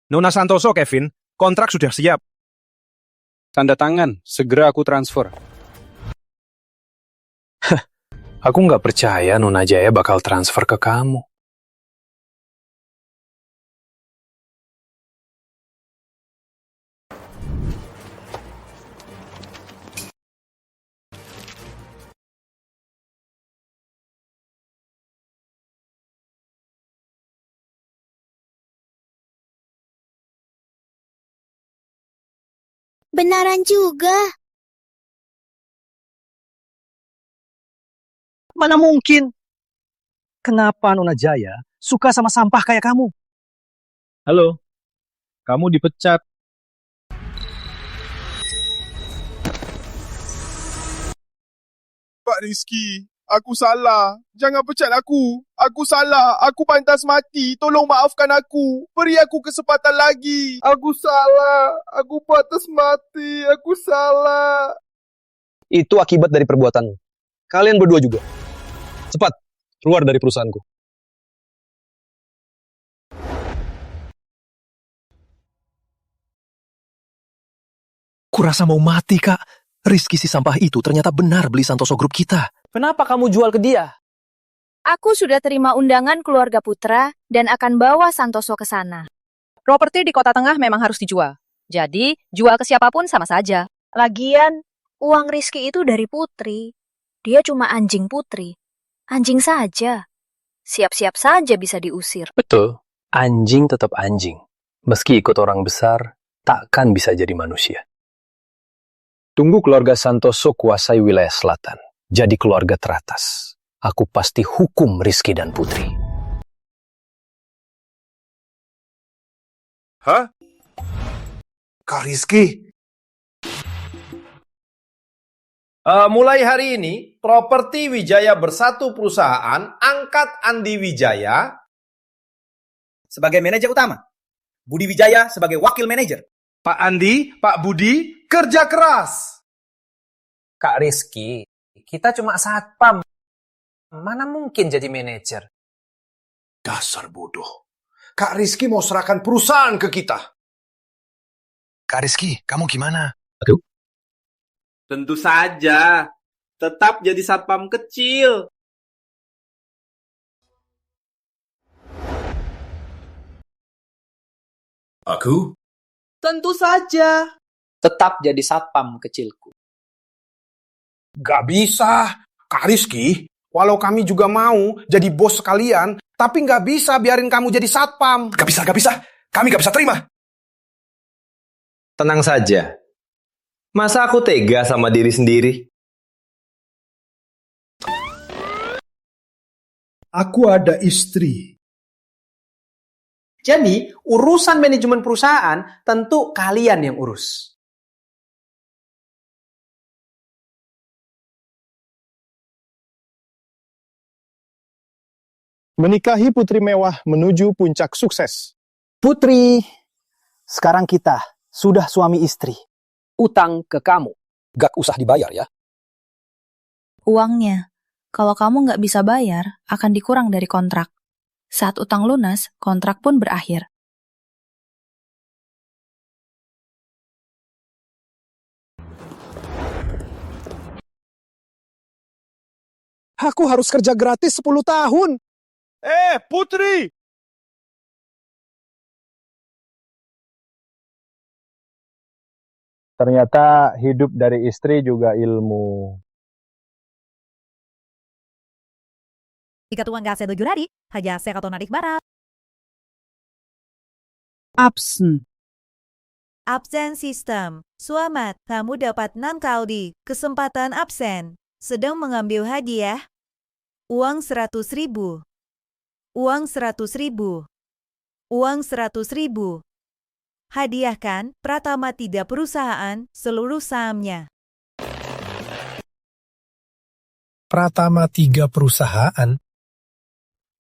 Nona Santoso, Kevin. Kontrak sudah siap. Tanda tangan, segera aku transfer. Aku nggak percaya Nona Jaya bakal transfer ke kamu. Benaran juga. Mana mungkin? Kenapa Nona Jaya suka sama sampah kayak kamu? Halo, kamu dipecat. Kak Rizky. Aku salah. Jangan pecat aku. Aku salah. Aku pantas mati. Tolong maafkan aku. Beri aku kesempatan lagi. Aku salah. Aku pantas mati. Aku salah. Itu akibat dari perbuatanmu. Kalian berdua juga. Cepat, keluar dari perusahaanku. Kurasa mau mati, Kak. Rizky si sampah itu ternyata benar beli Santoso Group kita. Kenapa kamu jual ke dia? Aku sudah terima undangan keluarga Putra dan akan bawa Santoso ke sana. Properti di Kota Tengah memang harus dijual. Jadi, jual ke siapapun sama saja. Lagian, uang Rizky itu dari Putri. Dia cuma anjing Putri. Anjing saja. Siap-siap saja bisa diusir. Betul, anjing tetap anjing. Meski ikut orang besar, takkan bisa jadi manusia. Tunggu keluarga Santoso kuasai wilayah selatan. Jadi keluarga teratas. Aku pasti hukum Rizky dan Putri. Hah? Kak Rizky? Mulai hari ini, Properti Wijaya Bersatu Perusahaan angkat Andi Wijaya sebagai manajer utama. Budi Wijaya sebagai wakil manajer. Pak Andi, Pak Budi, kerja keras. Kak Rizky, kita cuma satpam. Mana mungkin jadi manajer? Dasar bodoh. Kak Rizky mau serahkan perusahaan ke kita. Kak Rizky, kamu gimana? Aduh. Tentu saja. Tetap jadi satpam kecil. Aku? Tentu saja. Tetap jadi satpam kecilku. Gak bisa. Kak Rizky, walau kami juga mau jadi bos sekalian, tapi gak bisa biarin kamu jadi satpam. Gak bisa, gak bisa. Kami gak bisa terima. Tenang saja. Masa aku tega sama diri sendiri? Aku ada istri. Jadi, urusan manajemen perusahaan tentu kalian yang urus. Menikahi putri mewah menuju puncak sukses. Putri, sekarang kita sudah suami istri. Utang ke kamu. Gak usah dibayar ya. Uangnya, kalau kamu nggak bisa bayar, akan dikurang dari kontrak. Saat utang lunas, kontrak pun berakhir. Aku harus kerja gratis 10 tahun. Putri! Ternyata hidup dari istri juga ilmu. Jika tuan gak setuju tadi, hanya saya atau narik barang. Absen. Absen sistem. Selamat, kamu dapat 6 kali kesempatan absen. Sedang mengambil hadiah. Uang 100.000. Uang 100.000. Uang 100.000. Hadiahkan Pratama 3 perusahaan seluruh sahamnya. Pratama 3 perusahaan?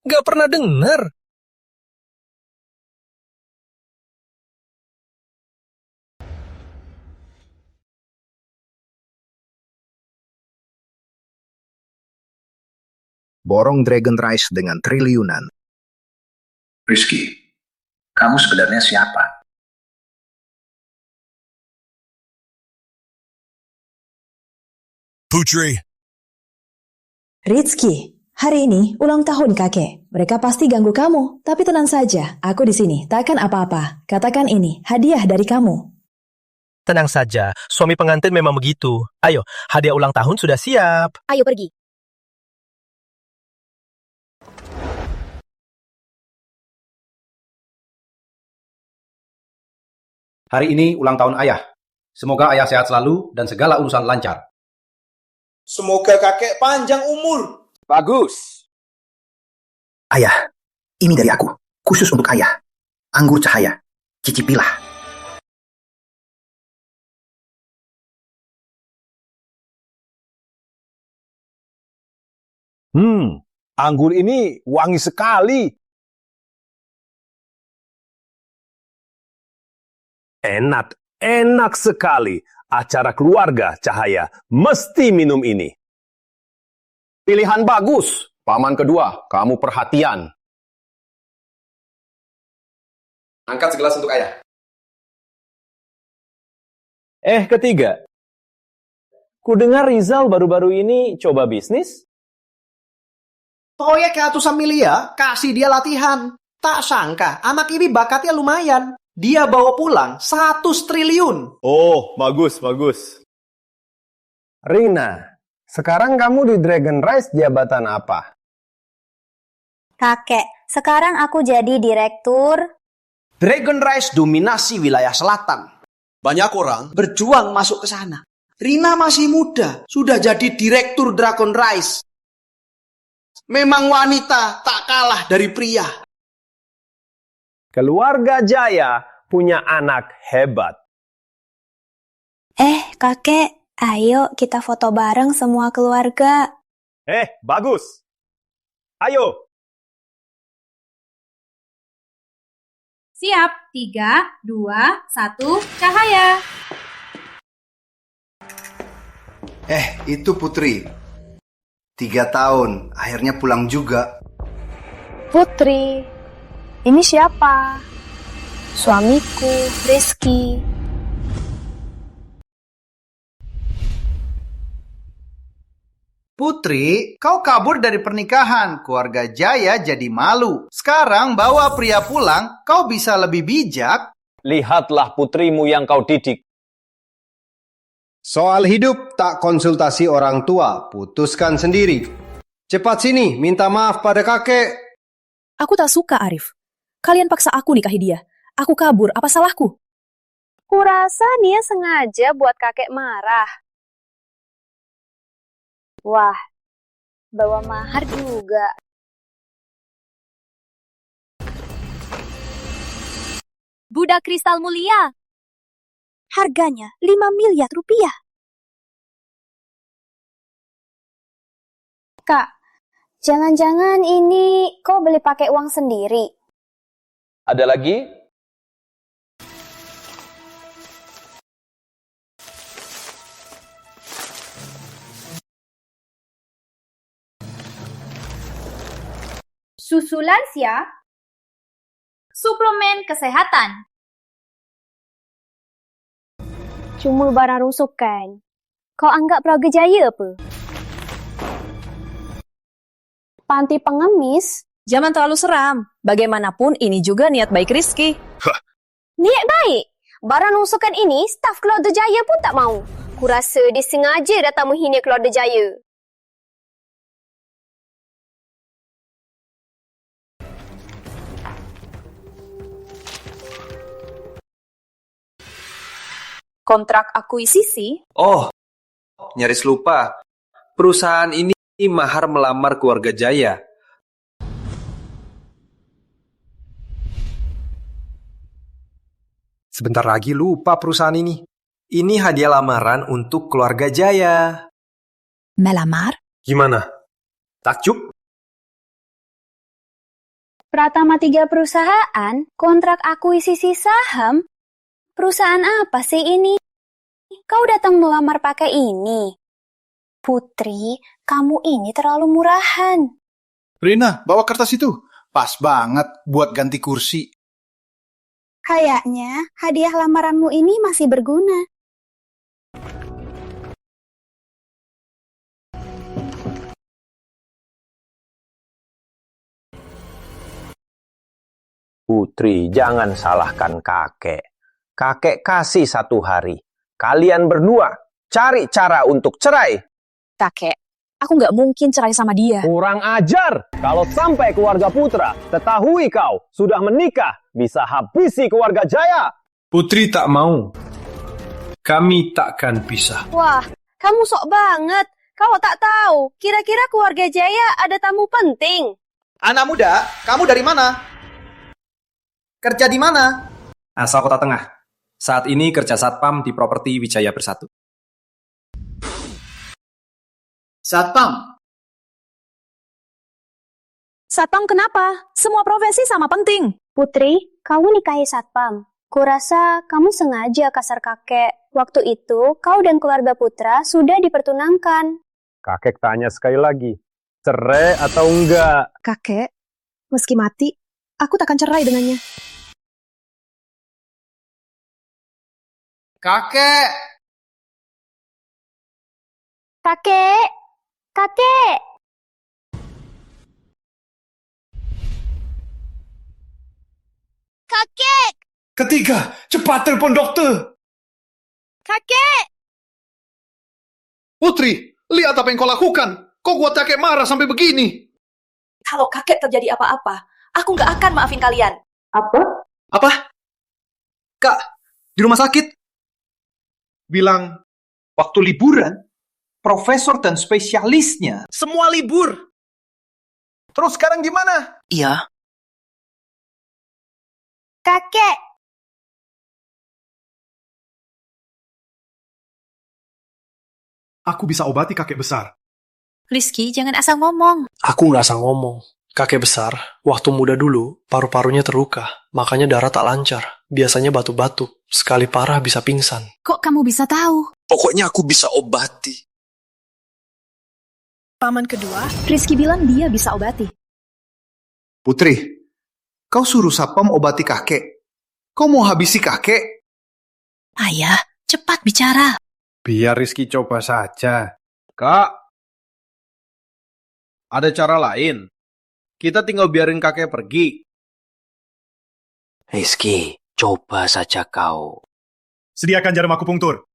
Gak pernah dengar. Borong Dragon Rice dengan triliunan. Rizky, kamu sebenarnya siapa? Putri. Rizky, hari ini ulang tahun kakek. Mereka pasti ganggu kamu, tapi tenang saja. Aku di sini, takkan apa-apa. Katakan ini, hadiah dari kamu. Tenang saja, suami pengantin memang begitu. Ayo, hadiah ulang tahun sudah siap. Ayo pergi. Hari ini ulang tahun ayah. Semoga ayah sehat selalu dan segala urusan lancar. Semoga kakek panjang umur. Bagus. Ayah, ini dari aku. Khusus untuk ayah. Anggur cahaya. Cicipilah. Anggur ini wangi sekali. Enak sekali. Acara keluarga Cahaya mesti minum ini. Pilihan bagus. Paman kedua, kamu perhatian. Angkat segelas untuk ayah. Ketiga. Kudengar Rizal baru-baru ini coba bisnis? Proyek ratusan miliar, kasih dia latihan. Tak sangka, anak ini bakatnya lumayan. Dia bawa pulang 100 triliun. Oh, bagus. Rina, sekarang kamu di Dragon Rise jabatan apa? Kakek, sekarang aku jadi direktur. Dragon Rise dominasi wilayah selatan. Banyak orang berjuang masuk ke sana. Rina masih muda, sudah jadi direktur Dragon Rise. Memang wanita tak kalah dari pria. Keluarga Jaya punya anak hebat. Kakek, ayo kita foto bareng semua keluarga. Bagus. Ayo. Siap, 3, 2, 1, cahaya. Itu Putri. 3 tahun, akhirnya pulang juga. Putri, ini siapa? Suamiku, Rizky. Putri, kau kabur dari pernikahan. Keluarga Jaya jadi malu. Sekarang bawa pria pulang, kau bisa lebih bijak. Lihatlah putrimu yang kau didik. Soal hidup tak konsultasi orang tua, putuskan sendiri. Cepat sini, minta maaf pada kakek. Aku tak suka, Arif. Kalian paksa aku nikahi dia. Aku kabur, apa salahku? Kurasa dia sengaja buat kakek marah. Wah, bawa mahar juga. Budak kristal mulia. Harganya 5 miliar rupiah. Kak, jangan-jangan ini kau beli pakai uang sendiri? Ada lagi? Susu lansia, suplemen kesehatan. Cuma barang rusukan. Kau anggap Praga Jaya apa? Panti pengemis? Jangan terlalu seram. Bagaimanapun ini juga niat baik Rizky. Niat baik? Barang rusukan ini staf keluarga Jaya pun tak mau. Kurasa dia sengaja datang menghina keluarga Jaya. Kontrak akuisisi? Oh, nyaris lupa. Perusahaan ini mahar melamar keluarga Jaya. Sebentar lagi lupa perusahaan ini. Ini hadiah lamaran untuk keluarga Jaya. Melamar? Gimana? Takjub? Pratama 3 perusahaan, kontrak akuisisi saham. Perusahaan apa sih ini? Kau datang melamar pakai ini? Putri, kamu ini terlalu murahan. Rina, bawa kertas itu. Pas banget buat ganti kursi. Kayaknya hadiah lamaranmu ini masih berguna. Putri, jangan salahkan kakek. Kakek kasih 1 hari. Kalian berdua cari cara untuk cerai. Kakek, aku nggak mungkin cerai sama dia. Kurang ajar. Kalau sampai keluarga Putra ketahui kau sudah menikah, bisa habisi keluarga Jaya. Putri tak mau. Kami takkan pisah. Wah, kamu sok banget. Kau tak tahu, kira-kira keluarga Jaya ada tamu penting. Anak muda, kamu dari mana? Kerja di mana? Asal Kota Tengah. Saat ini kerja satpam di properti Wijaya Bersatu. Satpam? Satpam kenapa? Semua profesi sama penting. Putri, kamu nikahi satpam. Kurasa kamu sengaja kasar kakek. Waktu itu, kau dan keluarga Putra sudah dipertunangkan. Kakek tanya sekali lagi, cerai atau enggak? Kakek, meski mati, aku takkan cerai dengannya. Kakek! Kakek! Kakek! Kakek! Ketiga, cepat telepon dokter. Kakek! Putri, lihat apa yang kau lakukan. Kau buat kakek marah sampai begini. Kalau kakek terjadi apa-apa, aku nggak akan maafin kalian. Apa? Kak, di rumah sakit? Bilang, waktu liburan, profesor dan spesialisnya semua libur. Terus sekarang gimana? Iya. Kakek! Aku bisa obati kakek besar. Rizky, jangan asal ngomong. Aku nggak asal ngomong. Kakek besar, waktu muda dulu, paru-parunya terluka. Makanya darah tak lancar. Biasanya batuk-batuk. Sekali parah bisa pingsan. Kok kamu bisa tahu? Pokoknya aku bisa obati. Paman kedua, Rizky bilang dia bisa obati. Putri, kau suruh Satpam obati kakek. Kau mau habisi kakek? Ayah, cepat bicara. Biar Rizky coba saja. Kak, ada cara lain. Kita tinggal biarin kakek pergi. Rizky, coba saja kau. Sediakan jarum akupunktur.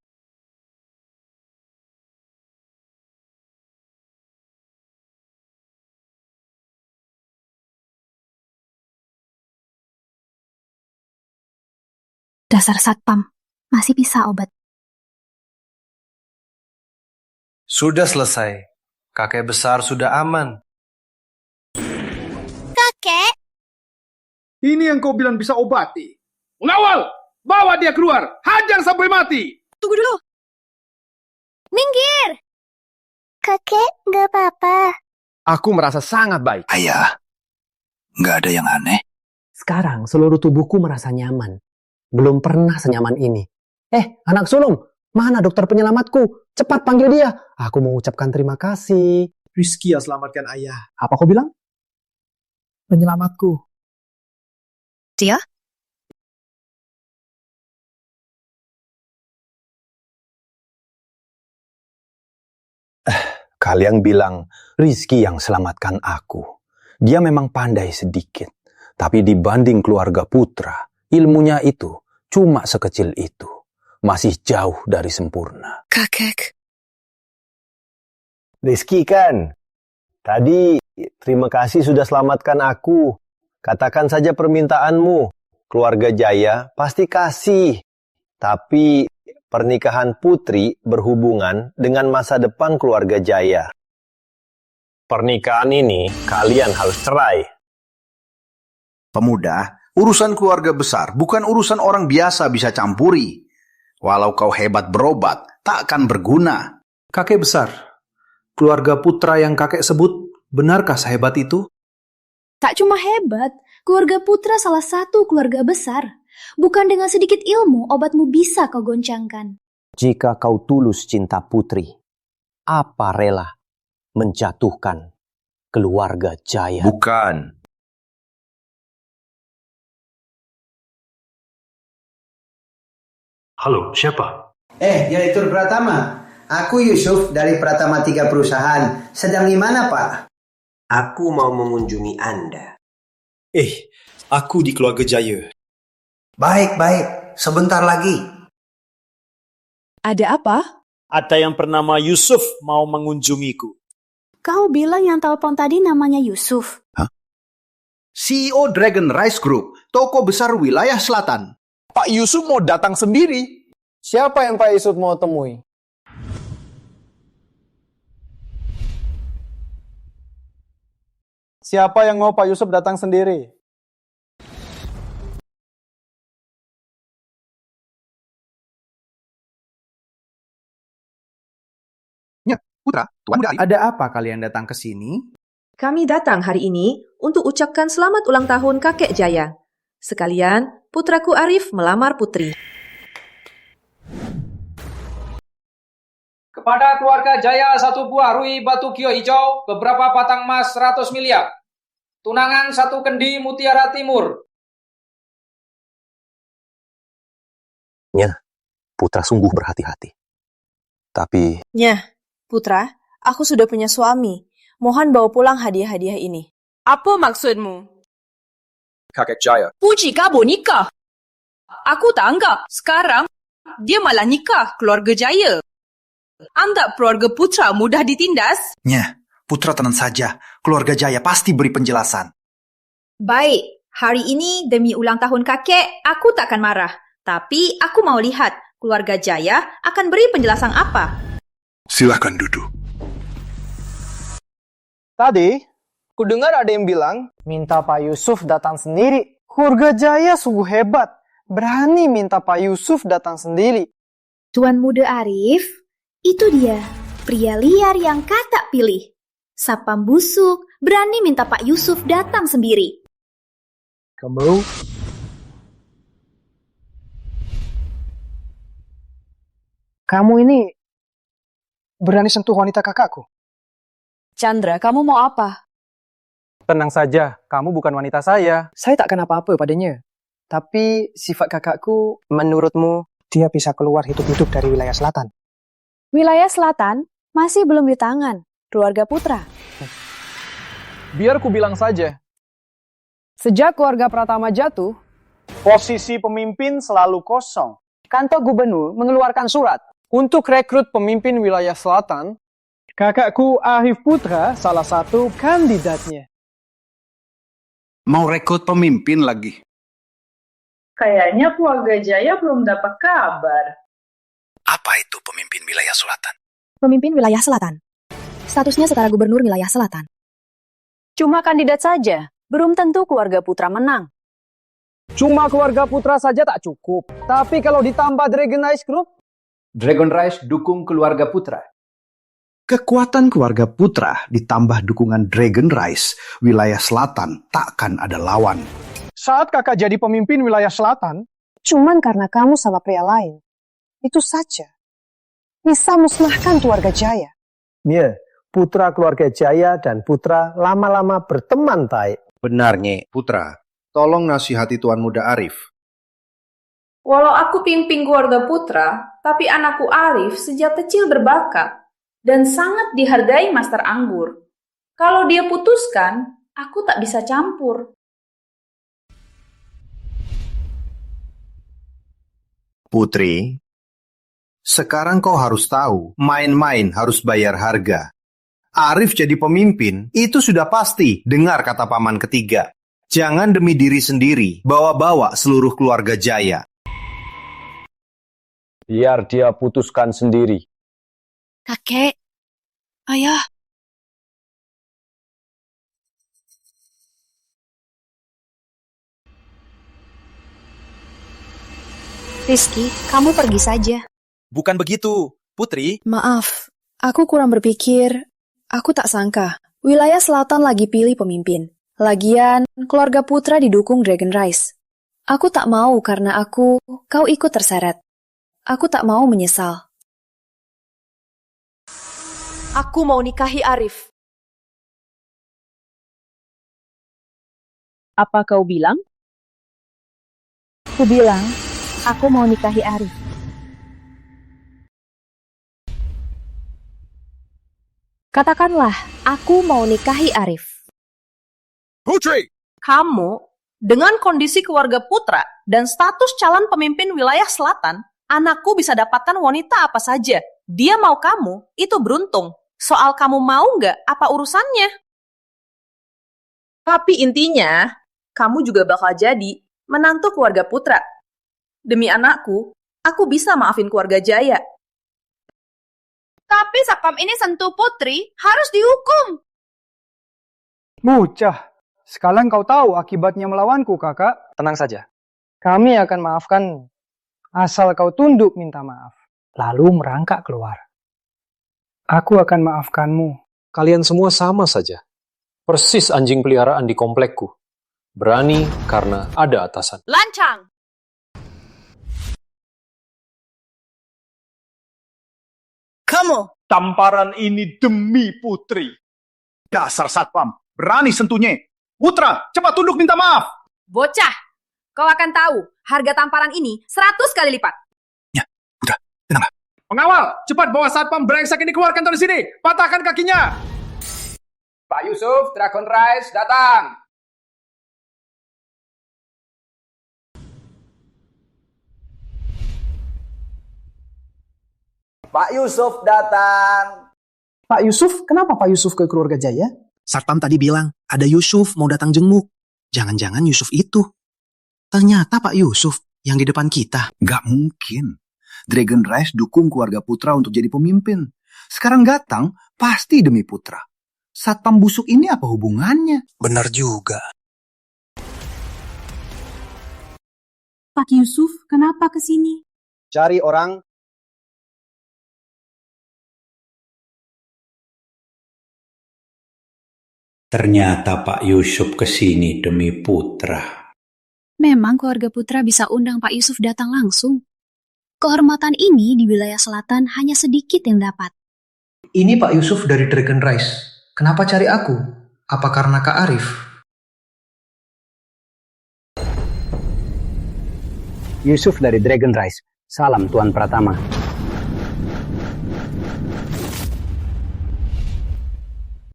Dasar satpam, masih bisa obat. Sudah selesai. Kakek besar sudah aman. Kakek! Ini yang kau bilang bisa obati. Mengawal! Bawa dia keluar! Hajar sampai mati! Tunggu dulu. Minggir! Kakek, nggak apa-apa. Aku merasa sangat baik. Ayah, nggak ada yang aneh. Sekarang seluruh tubuhku merasa nyaman. Belum pernah senyaman ini. Anak sulung, mana dokter penyelamatku? Cepat panggil dia. Aku mau ucapkan terima kasih. Rizky yang selamatkan ayah. Apa kau bilang? Penyelamatku. Dia? Kalian bilang, Rizky yang selamatkan aku. Dia memang pandai sedikit. Tapi dibanding keluarga Putra, ilmunya itu cuma sekecil itu. Masih jauh dari sempurna. Kakek. Rizky kan? Tadi terima kasih sudah selamatkan aku. Katakan saja permintaanmu. Keluarga Jaya pasti kasih. Tapi pernikahan Putri berhubungan dengan masa depan keluarga Jaya. Pernikahan ini kalian harus cerai. Pemuda, urusan keluarga besar bukan urusan orang biasa bisa campuri. Walau kau hebat berobat, tak akan berguna. Kakek besar, keluarga Putra yang kakek sebut, benarkah sehebat itu? Tak cuma hebat, keluarga Putra salah satu keluarga besar. Bukan dengan sedikit ilmu obatmu bisa kau goncangkan. Jika kau tulus cinta Putri, apa rela menjatuhkan keluarga Jaya? Bukan. Halo, siapa? Direktur Pratama. Aku Yusuf dari Pratama 3 Perusahaan. Sedang di mana, Pak? Aku mau mengunjungi Anda. Aku di keluarga Jaya. Baik. Sebentar lagi. Ada apa? Ada yang bernama Yusuf mau mengunjungiku. Kau bilang yang telepon tadi namanya Yusuf. CEO Dragon Rice Group, toko besar wilayah selatan. Pak Yusuf mau datang sendiri. Siapa yang Pak Yusuf mau temui? Siapa yang mau Pak Yusuf datang sendiri? Putra, Tuan Gari. Ada apa kalian datang ke sini? kami datang hari ini untuk ucapkan selamat ulang tahun kakek Jaya. Sekalian, putraku Arif melamar Putri. Kepada keluarga Jaya 1 buah rui batu kio hijau, beberapa batang emas 100 miliar. Tunangan 1 kendi mutiara timur. Nyah, Putra sungguh berhati-hati. Tapi... Nyah, Putra, aku sudah punya suami. Mohon bawa pulang hadiah-hadiah ini. Apa maksudmu? Kakek Jaya. Puji kamu nikah. Aku tak anggap. Sekarang, dia malah nikah keluarga Jaya. Anggap keluarga Putra mudah ditindas? Nyah, Putra tenang saja. Keluarga Jaya pasti beri penjelasan. Baik, hari ini demi ulang tahun kakek, aku takkan marah. Tapi aku mau lihat keluarga Jaya akan beri penjelasan apa. Silakan duduk. Tadi, ku dengar ada yang bilang, minta Pak Yusuf datang sendiri. Keluarga Jaya sungguh hebat. Berani minta Pak Yusuf datang sendiri. Tuan Muda Arif, itu dia, pria liar yang kata pilih. Sapam busuk, berani minta Pak Yusuf datang sendiri. Kamu ini berani sentuh wanita kakakku? Chandra, kamu mau apa? Tenang saja, kamu bukan wanita saya. Saya tak kenapa apa padanya. Tapi sifat kakakku, menurutmu, dia bisa keluar hidup-hidup dari wilayah selatan? Wilayah selatan masih belum di tangan keluarga Putra. Biar ku bilang saja. Sejak keluarga Pratama jatuh, posisi pemimpin selalu kosong. Kantor gubernur mengeluarkan surat untuk rekrut pemimpin wilayah selatan. Kakakku Arif Putra salah satu kandidatnya. Mau rekrut pemimpin lagi? Kayaknya keluarga Jaya belum dapat kabar. Apa itu pemimpin wilayah selatan? Pemimpin wilayah selatan. Statusnya setara gubernur wilayah selatan. Cuma kandidat saja, belum tentu keluarga Putra menang. Cuma keluarga Putra saja tak cukup. Tapi kalau ditambah Dragon Rice Group? Dragon Rice dukung keluarga Putra. Kekuatan keluarga Putra ditambah dukungan Dragon Rice, wilayah selatan takkan ada lawan. Saat kakak jadi pemimpin wilayah selatan, cuman karena kamu sama pria lain. Itu saja. Bisa musnahkan keluarga Jaya. Ya, putra keluarga Jaya dan Putra lama-lama berteman baik. Benar, Nyek. Putra, tolong nasihati Tuan Muda Arif. Walau aku pimpin keluarga Putra, tapi anakku Arif sejak kecil berbakat dan sangat dihargai Master Anggur. Kalau dia putuskan, aku tak bisa campur. Putri, sekarang kau harus tahu, main-main harus bayar harga. Arif jadi pemimpin, itu sudah pasti, dengar kata paman ketiga. Jangan demi diri sendiri, bawa-bawa seluruh keluarga Jaya. Biar dia putuskan sendiri. Kakek, ayah. Rizky, kamu pergi saja. Bukan begitu, Putri. Maaf, aku kurang berpikir. Aku tak sangka, wilayah selatan lagi pilih pemimpin. Lagian, keluarga Putra didukung Dragon Rice. Aku tak mau karena kau ikut terseret. Aku tak mau menyesal. Aku mau nikahi Arif. Apa kau bilang? Aku bilang, aku mau nikahi Arif. Katakanlah, aku mau nikahi Arif. Putri! Kamu, dengan kondisi keluarga Putra dan status calon pemimpin wilayah selatan, anakku bisa dapatkan wanita apa saja. Dia mau kamu, itu beruntung. Soal kamu mau nggak, apa urusannya? Tapi intinya, kamu juga bakal jadi menantu keluarga Putra. Demi anakku, aku bisa maafin keluarga Jaya. Tapi Sapam ini sentuh Putri, harus dihukum. Bocah, sekarang kau tahu akibatnya melawanku, kakak. Tenang saja. Kami akan maafkanmu. Asal kau tunduk minta maaf. Lalu merangkak keluar. Aku akan maafkanmu. Kalian semua sama saja. Persis anjing peliharaan di komplekku. Berani karena ada atasan. Lancang! Kamu! Tamparan ini demi Putri. Dasar satpam, berani sentuhnya. Putra, cepat tunduk minta maaf. Bocah, kau akan tahu harga tamparan ini 100 kali lipat. Pengawal, cepat bawa satpam brengsek ini keluar kantor sini. Patahkan kakinya. Pak Yusuf, Dragon Rice datang. Pak Yusuf datang. Pak Yusuf, kenapa Pak Yusuf ke keluarga Jaya? Satpam tadi bilang, ada Yusuf mau datang jenguk. Jangan-jangan Yusuf itu. Ternyata Pak Yusuf yang di depan kita. Gak mungkin. Dragon Rice dukung keluarga Putra untuk jadi pemimpin. Sekarang datang, pasti demi Putra. Satpam busuk ini apa hubungannya? Benar juga. Pak Yusuf, kenapa ke sini? Cari orang. Ternyata Pak Yusuf ke sini demi Putra. Memang keluarga Putra bisa undang Pak Yusuf datang langsung. Kehormatan ini di wilayah selatan hanya sedikit yang dapat. Ini Pak Yusuf dari Dragon Rice. Kenapa cari aku? Apa karena Kak Arif? Yusuf dari Dragon Rice. Salam Tuan Pratama.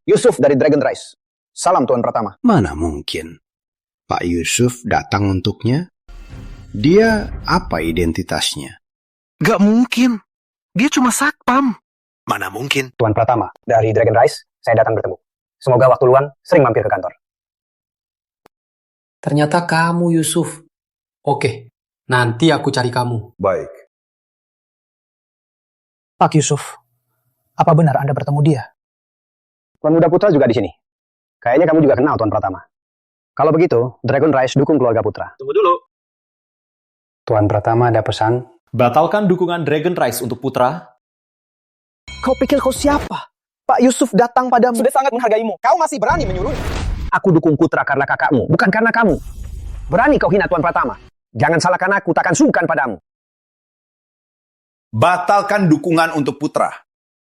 Yusuf dari Dragon Rice. Salam Tuan Pratama. Mana mungkin? Pak Yusuf datang untuknya? Dia apa identitasnya? Gak mungkin. Dia cuma satpam. Mana mungkin? Tuan Pratama, dari Dragon Rice, saya datang bertemu. Semoga waktu luang sering mampir ke kantor. Ternyata kamu, Yusuf. Oke, nanti aku cari kamu. Baik. Pak Yusuf, apa benar Anda bertemu dia? Tuan Muda Putra juga di sini. Kayaknya kamu juga kenal Tuan Pratama. Kalau begitu, Dragon Rice dukung keluarga Putra. Tunggu dulu. Tuan Pratama ada pesan. Batalkan dukungan Dragon Rice untuk Putra. Kau pikir kau siapa? Pak Yusuf datang padamu. Sudah sangat menghargaimu. Kau masih berani menyuruhnya. Aku dukung Putra karena kakakmu, bukan karena kamu. Berani kau hina Tuan Pratama. Jangan salahkan aku, takkan sungkan padamu. Batalkan dukungan untuk Putra.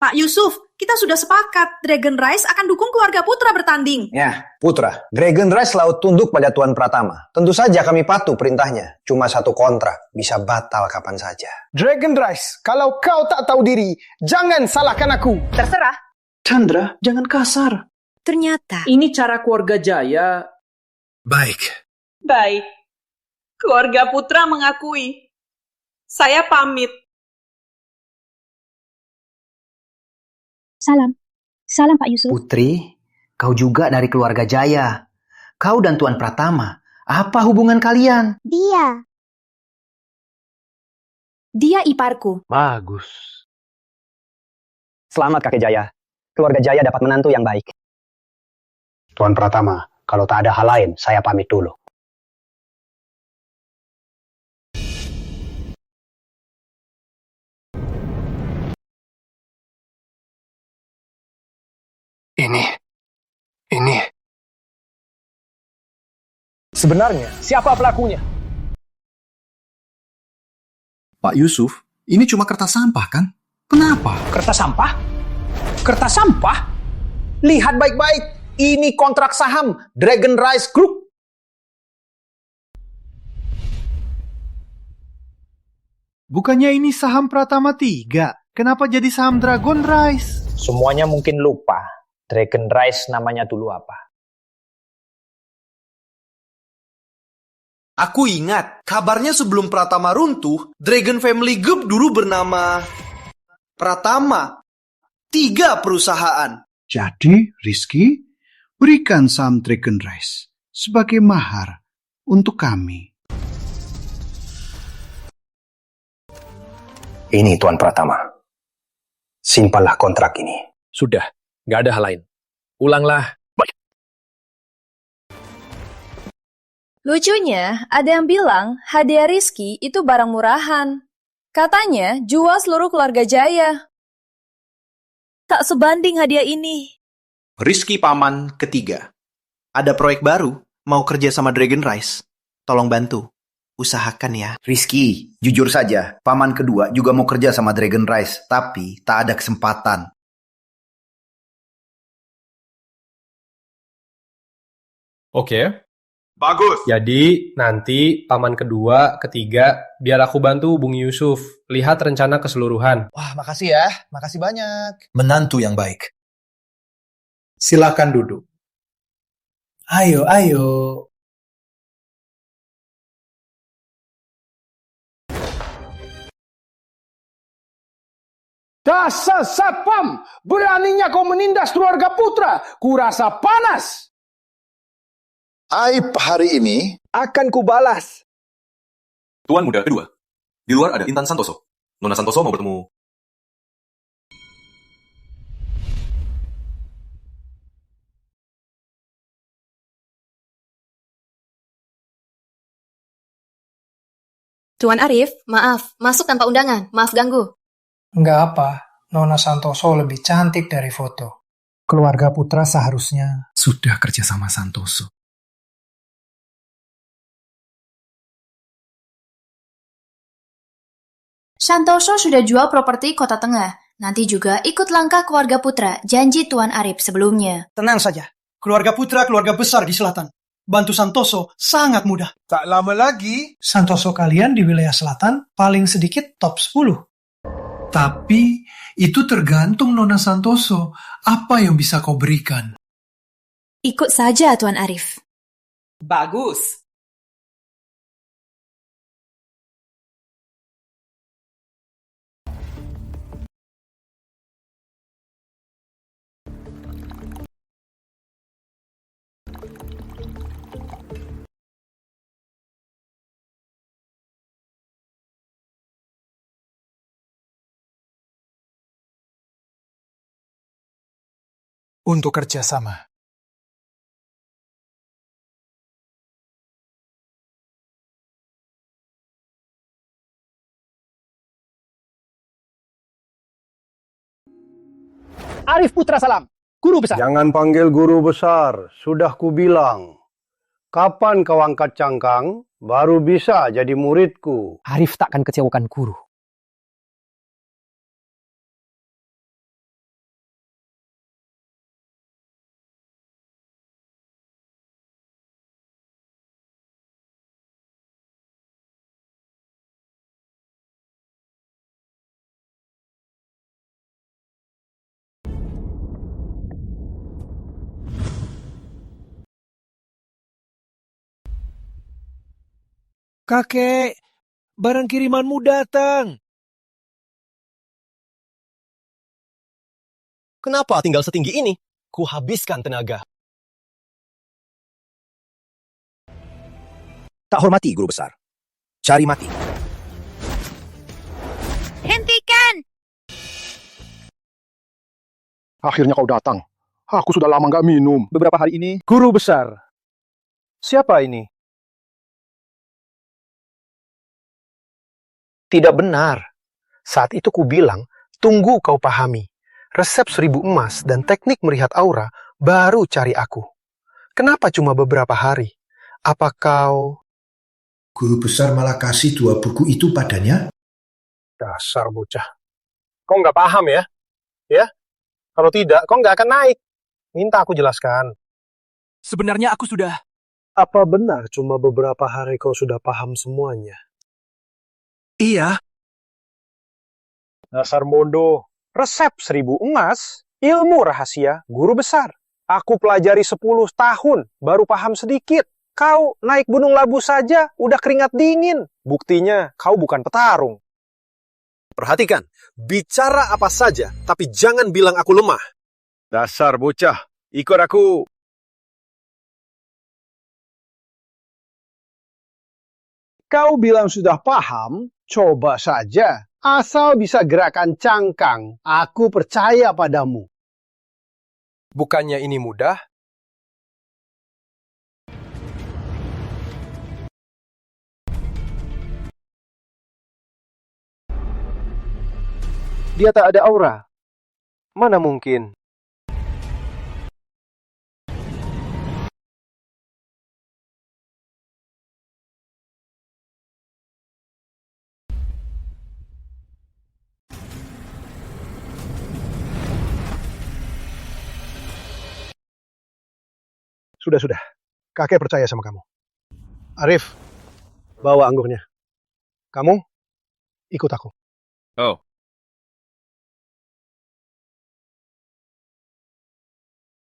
Pak Yusuf, kita sudah sepakat Dragon Rice akan dukung keluarga Putra bertanding. Ya, Putra. Dragon Rice selalu tunduk pada Tuan Pratama. Tentu saja kami patuh perintahnya. Cuma satu kontrak, bisa batal kapan saja. Dragon Rice, kalau kau tak tahu diri, jangan salahkan aku. Terserah. Chandra, jangan kasar. Ternyata Ini cara keluarga Jaya. Baik. Baik. Keluarga Putra mengakui. Saya pamit. Salam. Salam Pak Yusuf. Putri, kau juga dari keluarga Jaya. Kau dan Tuan Pratama, apa hubungan kalian? Dia iparku. Bagus. Selamat kakek Jaya. Keluarga Jaya dapat menantu yang baik. Tuan Pratama, kalau tak ada hal lain, saya pamit dulu. Ini. Sebenarnya, siapa pelakunya? Pak Yusuf, ini cuma kertas sampah kan? Kenapa? Kertas sampah? Kertas sampah? Lihat baik-baik. Ini kontrak saham Dragon Rice Group. Bukannya ini saham Pratama 3? Kenapa jadi saham Dragon Rice? Semuanya mungkin lupa. Dragon Rice namanya dulu apa? Aku ingat, kabarnya sebelum Pratama runtuh, Dragon Family Group dulu bernama Pratama. 3 perusahaan. Jadi, Rizky, berikan saham Dragon Rice sebagai mahar untuk kami. Ini Tuan Pratama. Simpanlah kontrak ini. Sudah, nggak ada hal lain. Ulanglah. Lucunya, ada yang bilang hadiah Rizky itu barang murahan. Katanya jual seluruh keluarga Jaya. Tak sebanding hadiah ini. Rizky paman ketiga. Ada proyek baru, mau kerja sama Dragon Rise. Tolong bantu. Usahakan ya. Rizky, jujur saja, paman kedua juga mau kerja sama Dragon Rise, tapi tak ada kesempatan. Oke. Bagus. Jadi nanti paman kedua, ketiga, biar aku bantu Bung Yusuf. Lihat rencana keseluruhan. Wah, makasih ya. Makasih banyak. Menantu yang baik. Silakan duduk. Ayo, ayo. Dasar Satpam, beraninya kau menindas keluarga putra. Kurasa panas. Aib hari ini akan kubalas. Tuan muda kedua, di luar ada Intan Santoso. Nona Santoso mau bertemu. Tuan Arif, maaf, masuk tanpa undangan. Maaf ganggu. Enggak apa, Nona Santoso lebih cantik dari foto. Keluarga putra seharusnya sudah kerja sama Santoso. Santoso sudah jual properti Kota Tengah. Nanti juga ikut langkah keluarga putra, janji Tuan Arif sebelumnya. Tenang saja, keluarga putra keluarga besar di selatan. Bantu Santoso sangat mudah. Tak lama lagi, Santoso kalian di wilayah selatan paling sedikit top 10. tapi itu tergantung Nona Santoso. Apa yang bisa kau berikan? Ikut saja Tuan Arif. Bagus. Untuk kerjasama. Arif Putra Salam, guru besar. Jangan panggil guru besar, sudah kubilang. Kapan kau angkat cangkang, baru bisa jadi muridku. Arif takkan kecewakan guru. Kakek, barang kirimanmu datang. Kenapa tinggal setinggi ini? Ku habiskan tenaga. Tak hormati guru besar. Cari mati. Hentikan! Akhirnya kau datang. Aku sudah lama nggak minum. Beberapa hari ini, guru besar. Siapa ini? Tidak benar. Saat itu ku bilang, tunggu kau pahami. Resep 1000 emas dan teknik melihat aura baru cari aku. Kenapa cuma beberapa hari? Apa kau... Guru besar malah kasih 2 buku itu padanya? Dasar bocah. Kau nggak paham ya? Ya? Kalau tidak, kau nggak akan naik. Minta aku jelaskan. Sebenarnya aku sudah... Apa benar cuma beberapa hari kau sudah paham semuanya? Iya. Dasar bodoh. Resep 1000 emas, ilmu rahasia, guru besar. Aku pelajari 10 tahun, baru paham sedikit. Kau naik Gunung Labu saja, udah keringat dingin. Buktinya, kau bukan petarung. Perhatikan, bicara apa saja, tapi jangan bilang aku lemah. Dasar bocah, ikut aku. Kau bilang sudah paham, coba saja. Asal bisa gerakan cangkang, aku percaya padamu. Bukannya ini mudah? Dia tak ada aura. Mana mungkin? Sudah. Kakek percaya sama kamu. Arif, bawa anggurnya. Kamu, ikut aku. Oh.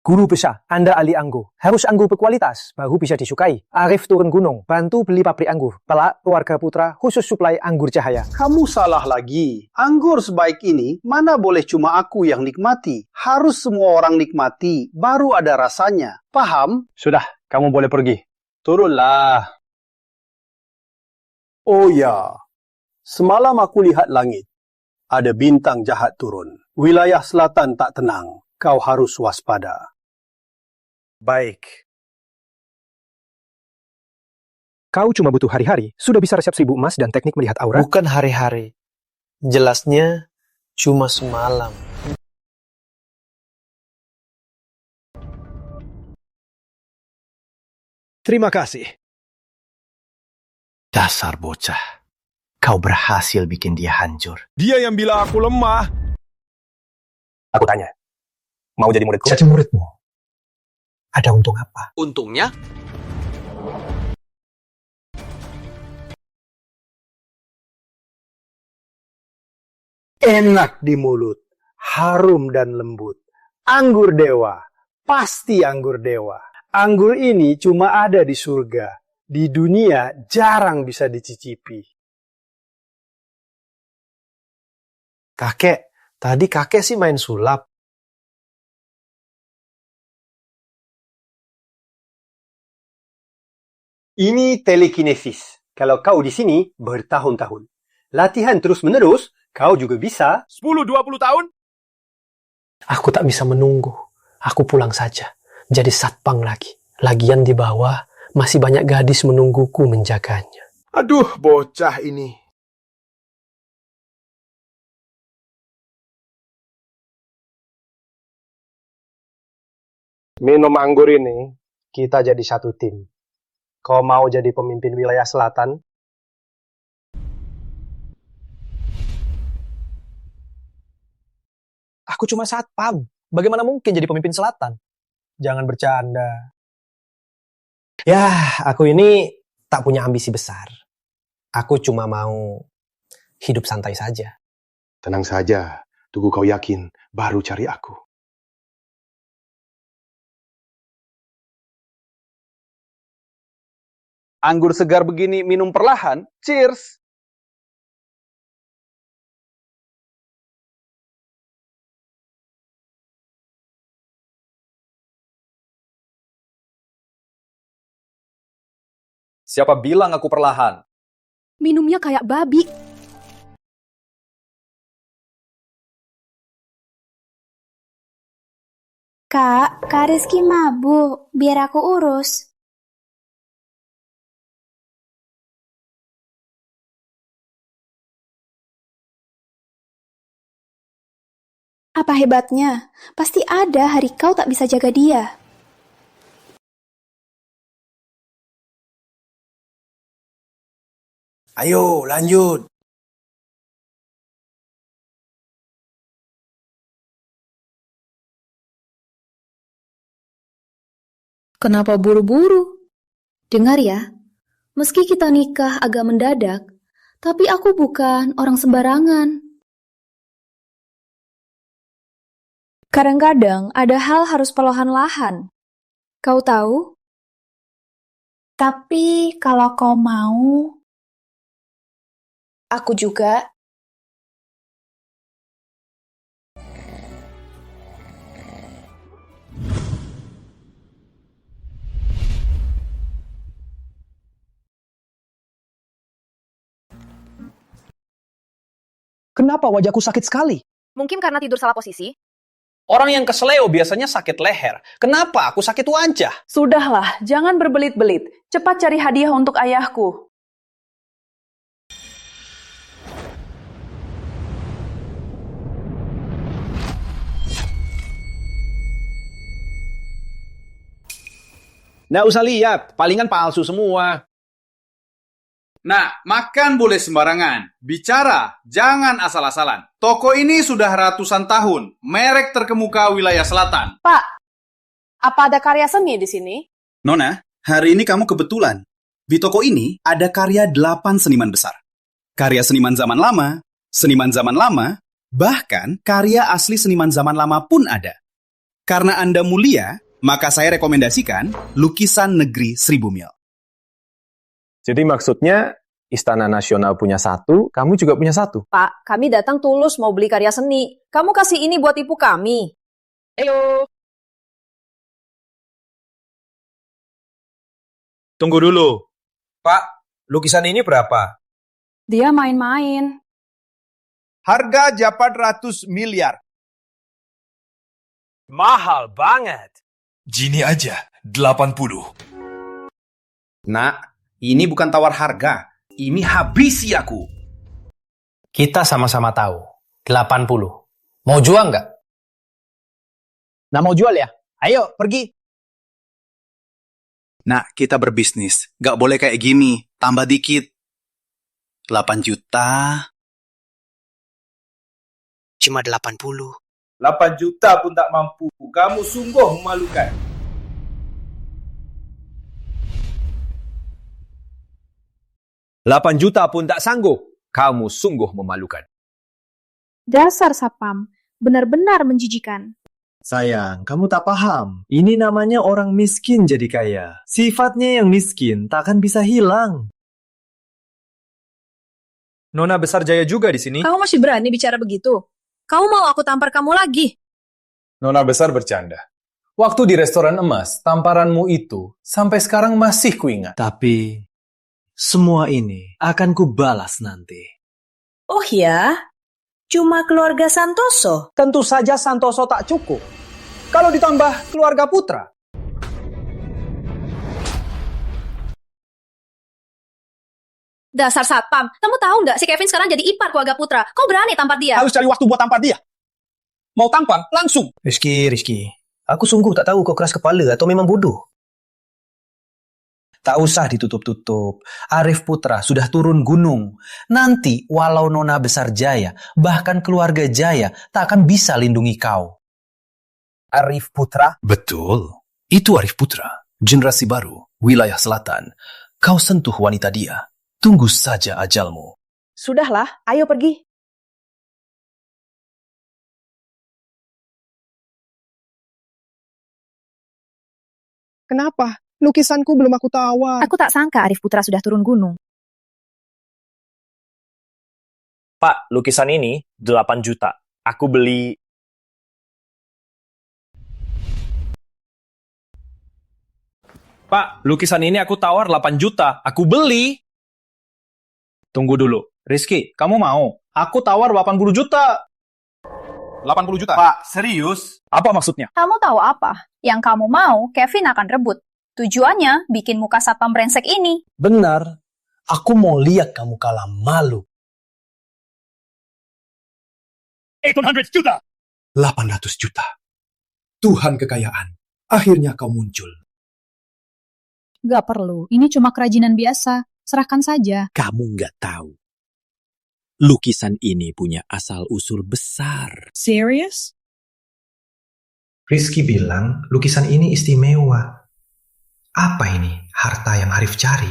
Guru besar, Anda ahli anggur. Harus anggur berkualitas, baru bisa disukai. Arif turun gunung, bantu beli pabrik anggur. Pelak, keluarga putra, khusus suplai anggur cahaya. Kamu salah lagi. Anggur sebaik ini, mana boleh cuma aku yang nikmati. Harus semua orang nikmati, baru ada rasanya. Paham? Sudah, kamu boleh pergi. Turunlah. Oh ya, semalam aku lihat langit. Ada bintang jahat turun. Wilayah selatan tak tenang. Kau harus waspada. Baik. Kau cuma butuh hari-hari, sudah bisa resep 1000 emas dan teknik melihat aura? Bukan hari-hari. Jelasnya cuma semalam. Terima kasih. Dasar bocah. Kau berhasil bikin dia hancur. Dia yang bilang aku lemah. Aku tanya, mau jadi muridku? Jadi muridmu. Ada untung apa? Untungnya? Enak di mulut, harum dan lembut. Anggur dewa, pasti anggur dewa. Anggur ini cuma ada di surga. Di dunia jarang bisa dicicipi. Kakek, tadi kakek sih main sulap. Ini telekinesis. Kalau kau di sini bertahun-tahun. Latihan terus-menerus, kau juga bisa. 10-20 tahun? Aku tak bisa menunggu. Aku pulang saja. Jadi satpam lagi. Lagian di bawah masih banyak gadis menungguku menjaganya. Aduh, bocah ini. Minum anggur ini, kita jadi satu tim. Kau mau jadi pemimpin wilayah selatan? Aku cuma satpam. Bagaimana mungkin jadi pemimpin selatan? Jangan bercanda. Ya, aku ini tak punya ambisi besar. Aku cuma mau hidup santai saja. Tenang saja. Tunggu kau yakin, baru cari aku. Anggur segar begini minum perlahan. Cheers! Siapa bilang aku perlahan? Minumnya kayak babi. Kak Rizky mabuk. Biar aku urus. Apa hebatnya? Pasti ada hari kau tak bisa jaga dia. Ayo, lanjut. Kenapa buru-buru? Dengar ya, meski kita nikah agak mendadak, tapi aku bukan orang sembarangan. Kadang-kadang ada hal harus perlahan-lahan. Kau tahu? Tapi kalau kau mau... Aku juga. Kenapa wajahku sakit sekali? Mungkin karena tidur salah posisi. Orang yang kesleo biasanya sakit leher. Kenapa aku sakit wajah? Sudahlah, jangan berbelit-belit. Cepat cari hadiah untuk ayahku. Nggak usah lihat, palingan palsu semua. Nah, makan boleh sembarangan. Bicara, jangan asal-asalan. Toko ini sudah ratusan tahun. Merek terkemuka wilayah selatan. Pak, apa ada karya seni di sini? Nona, hari ini kamu kebetulan. Di toko ini ada karya 8 seniman besar. Karya seniman zaman lama, bahkan karya asli seniman zaman lama pun ada. Karena Anda mulia, maka saya rekomendasikan Lukisan Negeri 1000 Mil. Jadi maksudnya Istana Nasional punya satu, kamu juga punya satu? Pak, kami datang tulus mau beli karya seni. Kamu kasih ini buat ibu kami. Ayo. Tunggu dulu. Pak, lukisan ini berapa? Dia main-main. Harga 800 miliar. Mahal banget. Gini aja, 80. Nak, ini bukan tawar harga. Ini habisi aku. Kita sama-sama tahu. 80. Mau jual nggak? Nah, mau jual ya? Ayo, pergi. Nak, kita berbisnis. Gak boleh kayak gini. Tambah dikit. 8 juta. Cuma 80. 8 juta pun tak mampu. Kamu sungguh memalukan. $8 juta pun tak sanggup. Kamu sungguh memalukan. Dasar Sapam, benar-benar menjijikan. Sayang, kamu tak paham. Ini namanya orang miskin jadi kaya. Sifatnya yang miskin tak akan bisa hilang. Nona Besar Jaya juga di sini. Kamu masih berani bicara begitu? Kamu mau aku tampar kamu lagi? Nona Besar bercanda. Waktu di restoran emas, tamparanmu itu sampai sekarang masih kuingat. Tapi semua ini akan kubalas nanti. Oh ya? Cuma keluarga Santoso? Tentu saja Santoso tak cukup. Kalau ditambah keluarga Putra. Dasar satpam, kamu tahu nggak si Kevin sekarang jadi ipar keluarga Putra? Kau berani tampar dia? Harus cari waktu buat tampar dia. Mau tampar, langsung. Rizky. Aku sungguh tak tahu kau keras kepala atau memang bodoh. Tak usah ditutup-tutup. Arif Putra sudah turun gunung. Nanti walau Nona Besar Jaya, bahkan keluarga Jaya tak akan bisa lindungi kau. Arif Putra? Betul. Itu Arif Putra. Generasi baru, wilayah selatan. Kau sentuh wanita dia. Tunggu saja ajalmu. Sudahlah, ayo pergi. Kenapa? Lukisanku belum aku tawar. Aku tak sangka Arif Putra sudah turun gunung. Pak, lukisan ini 8 juta. Aku beli... Pak, lukisan ini aku tawar 8 juta. Aku beli. Tunggu dulu. Rizky, kamu mau? Aku tawar 80 juta. 80 juta? Pak, serius? Apa maksudnya? Kamu tahu apa? Yang kamu mau, Kevin akan rebut. Tujuannya bikin muka satpam brengsek ini. Benar. Aku mau lihat kamu kalah malu. 800 juta. 800 juta. Tuhan kekayaan. Akhirnya kau muncul. Gak perlu. Ini cuma kerajinan biasa. Serahkan saja. Kamu nggak tahu. Lukisan ini punya asal-usul besar. Serious? Rizky bilang lukisan ini istimewa. Apa ini harta yang Arif cari?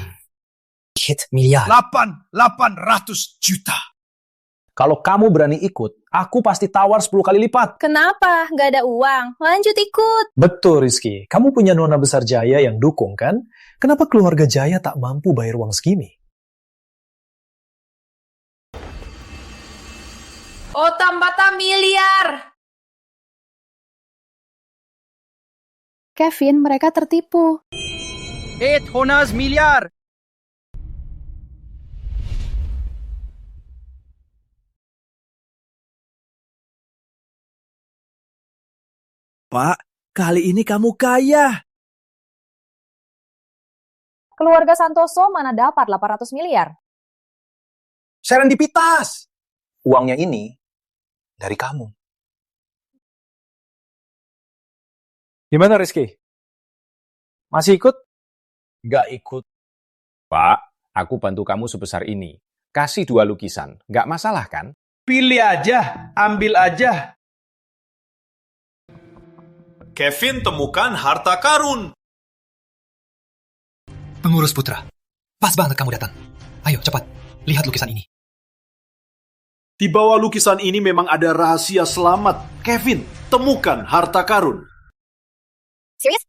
Miliar. 800 juta. Kalau kamu berani ikut, aku pasti tawar 10 kali lipat. Kenapa? Gak ada uang. Lanjut ikut. Betul, Rizky. Kamu punya Nona Besar Jaya yang dukung, kan? Kenapa keluarga Jaya tak mampu bayar uang segini? Otam-batam miliar. Kevin, mereka tertipu. 800 miliar. Pak, kali ini kamu kaya. Keluarga Santoso mana dapat 800 miliar? Serendipitas. Uangnya ini dari kamu. Gimana, Rizky? Masih ikut? Gak ikut. Pak, aku bantu kamu sebesar ini. Kasih 2 lukisan. Gak masalah kan? Pilih aja, ambil aja. Kevin temukan harta karun. Pengurus Putra, pas banget kamu datang. Ayo cepat, lihat lukisan ini. Di bawah lukisan ini memang ada rahasia selamat. Kevin, temukan harta karun. Serius?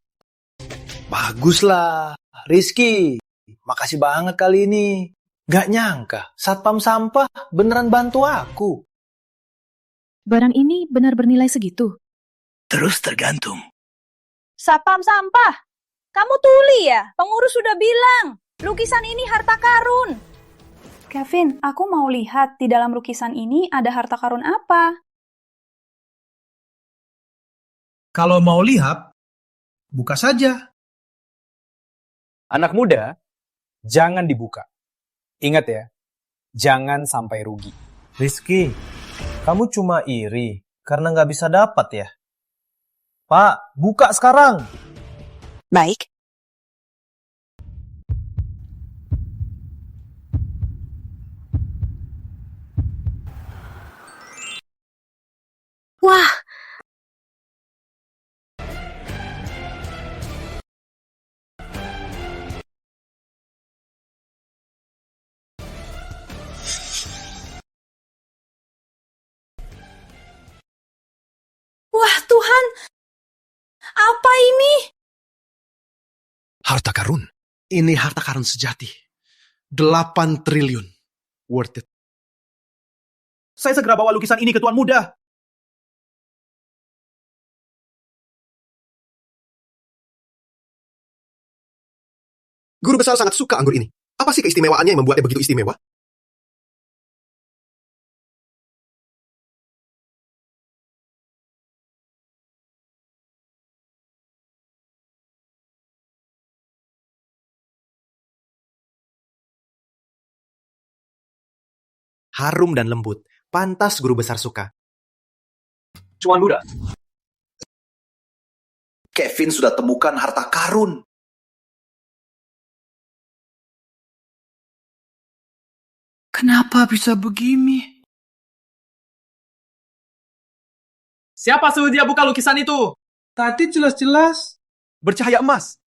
Baguslah, Rizky. Makasih banget kali ini. Gak nyangka, satpam sampah beneran bantu aku. Barang ini benar bernilai segitu? Terus tergantung. Satpam sampah, kamu tuli ya? Pengurus sudah bilang, lukisan ini harta karun. Kevin, aku mau lihat di dalam lukisan ini ada harta karun apa. Kalau mau lihat, buka saja. Anak muda, jangan dibuka. Ingat ya, jangan sampai rugi. Rizky, kamu cuma iri karena nggak bisa dapat ya? Pak, buka sekarang. Baik. Wah, wah Tuhan, apa ini? Harta karun. Ini harta karun sejati. 8 triliun. Worth it. Saya segera bawa lukisan ini ke Tuan Muda. Guru besar sangat suka anggur ini. Apa sih keistimewaannya yang membuatnya begitu istimewa? Harum dan lembut. Pantas guru besar suka. Tuan Muda. Kevin sudah temukan harta karun. Kenapa bisa begini? Siapa suruh dia buka lukisan itu? Tadi jelas-jelas bercahaya emas.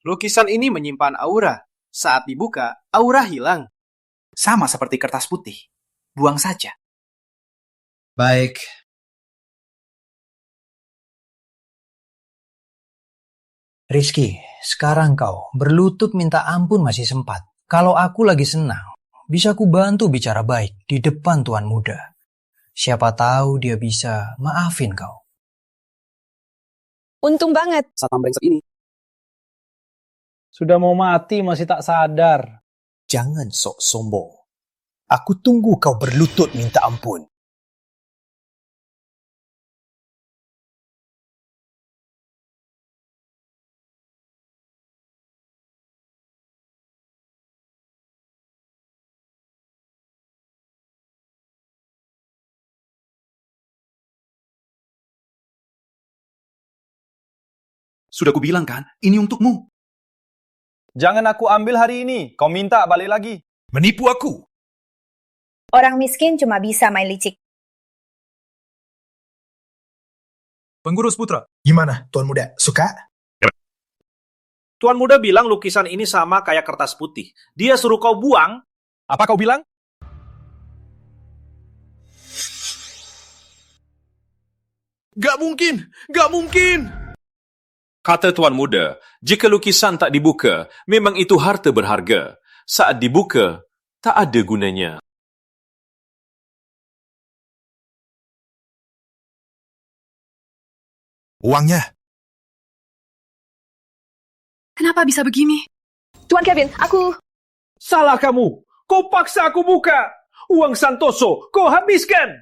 Lukisan ini menyimpan aura. Saat dibuka, aura hilang. Sama seperti kertas putih. Buang saja. Baik. Rizky, sekarang kau berlutut minta ampun masih sempat. Kalau aku lagi senang, bisa ku bantu bicara baik di depan Tuan Muda. Siapa tahu dia bisa maafin kau. Untung banget. Satpam brengsek ini. Sudah mau mati masih tak sadar. Jangan sok sombong. Aku tunggu kau berlutut minta ampun. Sudah kubilang kan, ini untukmu. Jangan aku ambil hari ini, kau minta balik lagi. Menipu aku. Orang miskin cuma bisa main licik. Pengurus Putra, gimana Tuan Muda? Suka? Tuan Muda bilang lukisan ini sama kayak kertas putih. Dia suruh kau buang. Apa kau bilang? Gak mungkin! Gak mungkin! Kata Tuan Muda, jika lukisan tak dibuka, memang itu harta berharga. Saat dibuka, tak ada gunanya. Uangnya. Kenapa bisa begini? Tuan Kevin, aku... Salah kamu. Kau paksa aku buka. Uang Santoso, kau habiskan.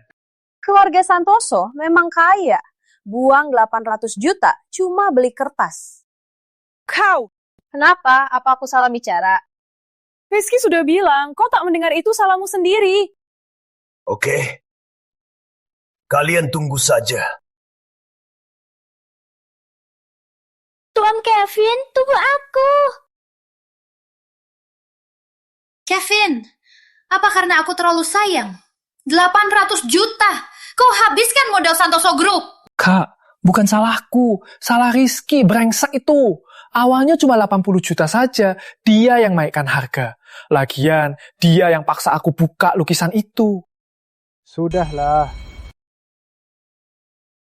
Keluarga Santoso memang kaya. Buang 800 juta cuma beli kertas. Kau! Kenapa? Apa aku salah bicara? Rizky sudah bilang, kau tak mendengar itu salahmu sendiri. Oke. Kalian tunggu saja. Tuan Kevin, tunggu aku. Kevin, apa karena aku terlalu sayang? 800 juta. Kau habiskan modal Santoso Group. Kak, bukan salahku. Salah Rizky, brengsek itu. Awalnya cuma 80 juta saja. Dia yang naikkan harga. Lagian, dia yang paksa aku buka lukisan itu. Sudahlah.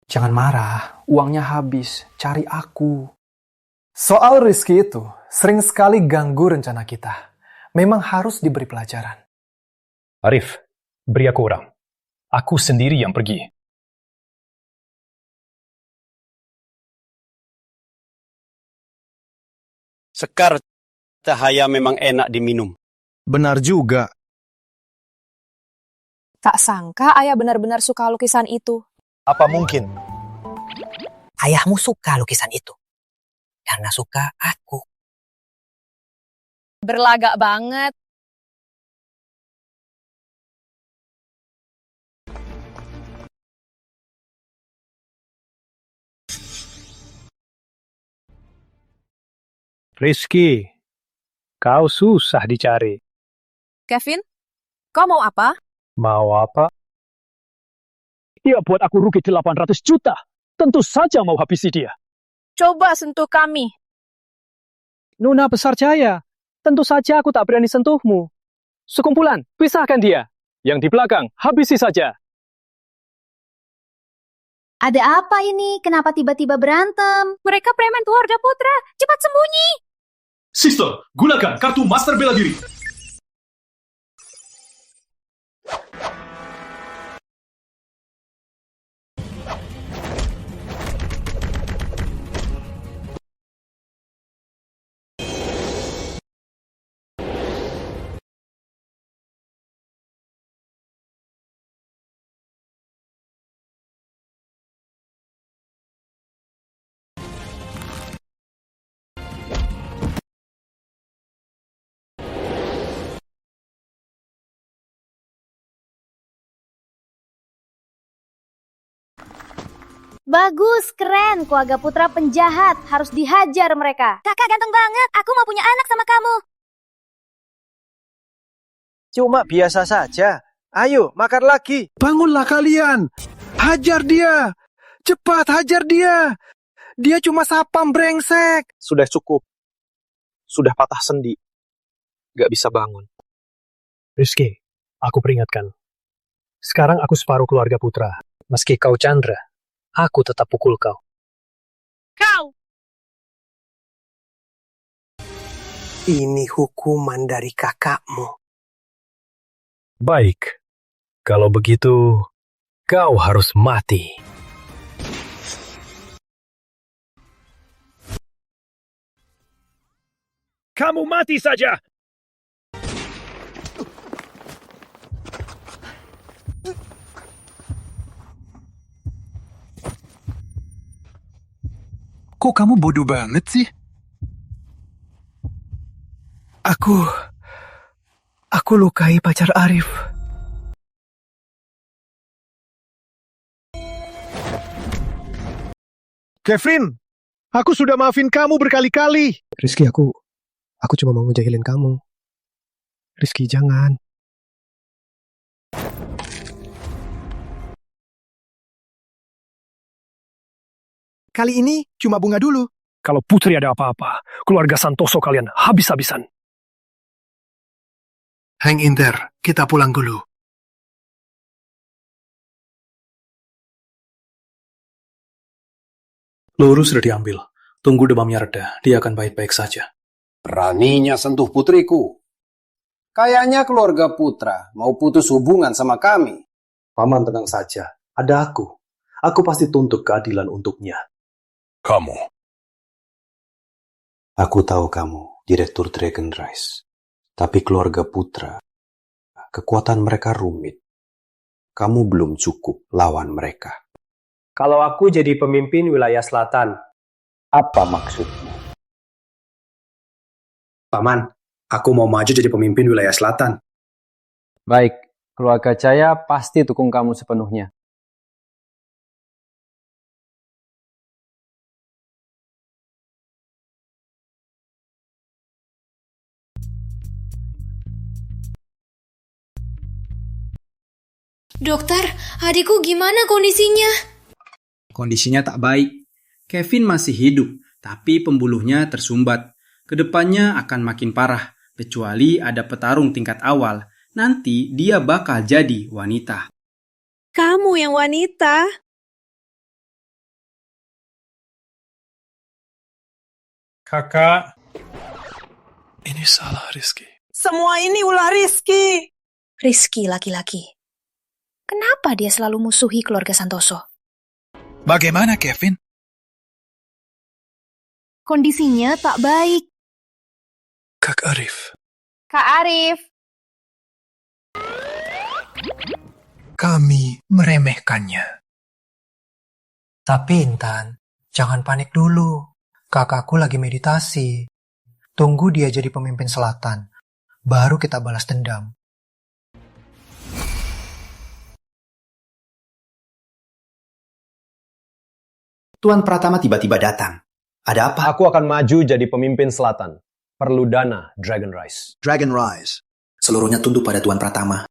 Jangan marah, uangnya habis. Cari aku. Soal Rizky itu, sering sekali ganggu rencana kita. Memang harus diberi pelajaran. Arif, beri aku orang. Aku sendiri yang pergi. Sekar cahaya memang enak diminum. Benar juga. Tak sangka ayah benar-benar suka lukisan itu. Apa mungkin? Ayahmu suka lukisan itu. Karena suka aku. Berlagak banget. Rizky, kau susah dicari. Kevin, kau mau apa? Mau apa? Dia buat aku rugi 800 juta. Tentu saja mau habisi dia. Coba sentuh kami. Nona besar jaya. Tentu saja aku tak berani sentuhmu. Sekumpulan, pisahkan dia. Yang di belakang, habisi saja. Ada apa ini? Kenapa tiba-tiba berantem? Mereka preman keluarga Putra. Cepat sembunyi. Sister, gunakan kartu Master Bela Diri. Bagus, keren. Keluarga Putra penjahat. Harus dihajar mereka. Kakak ganteng banget. Aku mau punya anak sama kamu. Cuma biasa saja. Ayo, makan lagi. Bangunlah kalian. Hajar dia. Cepat hajar dia. Dia cuma sapam brengsek. Sudah cukup. Sudah patah sendi. Gak bisa bangun. Rizky, aku peringatkan. Sekarang aku separuh keluarga Putra. Meski kau Chandra, aku tetap pukul kau. Kau! Ini hukuman dari kakakmu. Baik, kalau begitu, kau harus mati. Kamu mati saja! Kok kamu bodoh banget sih? Aku lukai pacar Arif. Kevin, aku sudah maafin kamu berkali-kali. Rizky, aku cuma mau ngejahilin kamu. Rizky, jangan. Kali ini cuma bunga dulu. Kalau Putri ada apa-apa, keluarga Santoso kalian habis-habisan. Hang in there, kita pulang dulu. Peluru sudah diambil. Tunggu demamnya reda, dia akan baik-baik saja. Beraninya sentuh putriku. Kayaknya keluarga Putra mau putus hubungan sama kami. Paman tenang saja, ada aku. Aku pasti tuntut keadilan untuknya. Kamu. Aku tahu kamu, Direktur Dragon Rise. Tapi keluarga Putra, kekuatan mereka rumit. Kamu belum cukup lawan mereka. Kalau aku jadi pemimpin wilayah selatan, Apa maksudmu? Paman, aku mau maju jadi pemimpin wilayah selatan. Baik, keluarga Jaya pasti dukung kamu sepenuhnya. Dokter, adikku gimana kondisinya? Kondisinya tak baik. Kevin masih hidup, tapi pembuluhnya tersumbat. Kedepannya akan makin parah, kecuali ada petarung tingkat awal. Nanti dia bakal jadi wanita. Kamu yang wanita. Kakak. Ini salah Rizky. Semua ini ulah Rizky. Rizky laki-laki. Kenapa dia selalu musuhi keluarga Santoso? Bagaimana, Kevin? Kondisinya tak baik. Kak Arif. Kak Arif. Kami meremehkannya. Tapi Intan, jangan panik dulu. Kakakku lagi meditasi. Tunggu dia jadi pemimpin selatan. Baru kita balas dendam. Tuan Pratama tiba-tiba datang. Ada apa? Aku akan maju jadi pemimpin selatan. Perlu dana Dragon Rise. Dragon Rise. Seluruhnya tunduk pada Tuan Pratama.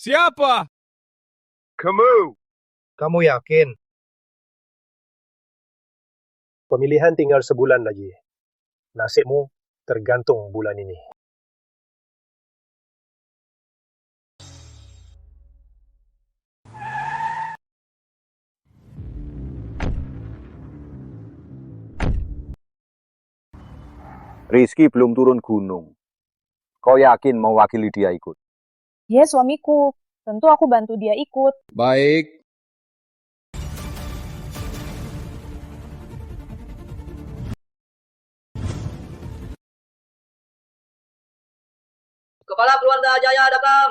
Siapa? Kamu yakin? Pemilihan tinggal sebulan lagi. Nasibmu tergantung bulan ini. Rizky belum turun gunung. Kau yakin mau wakili dia ikut? Ya, suamiku. Tentu aku bantu dia ikut. Baik. Kepala keluarga Jaya datang.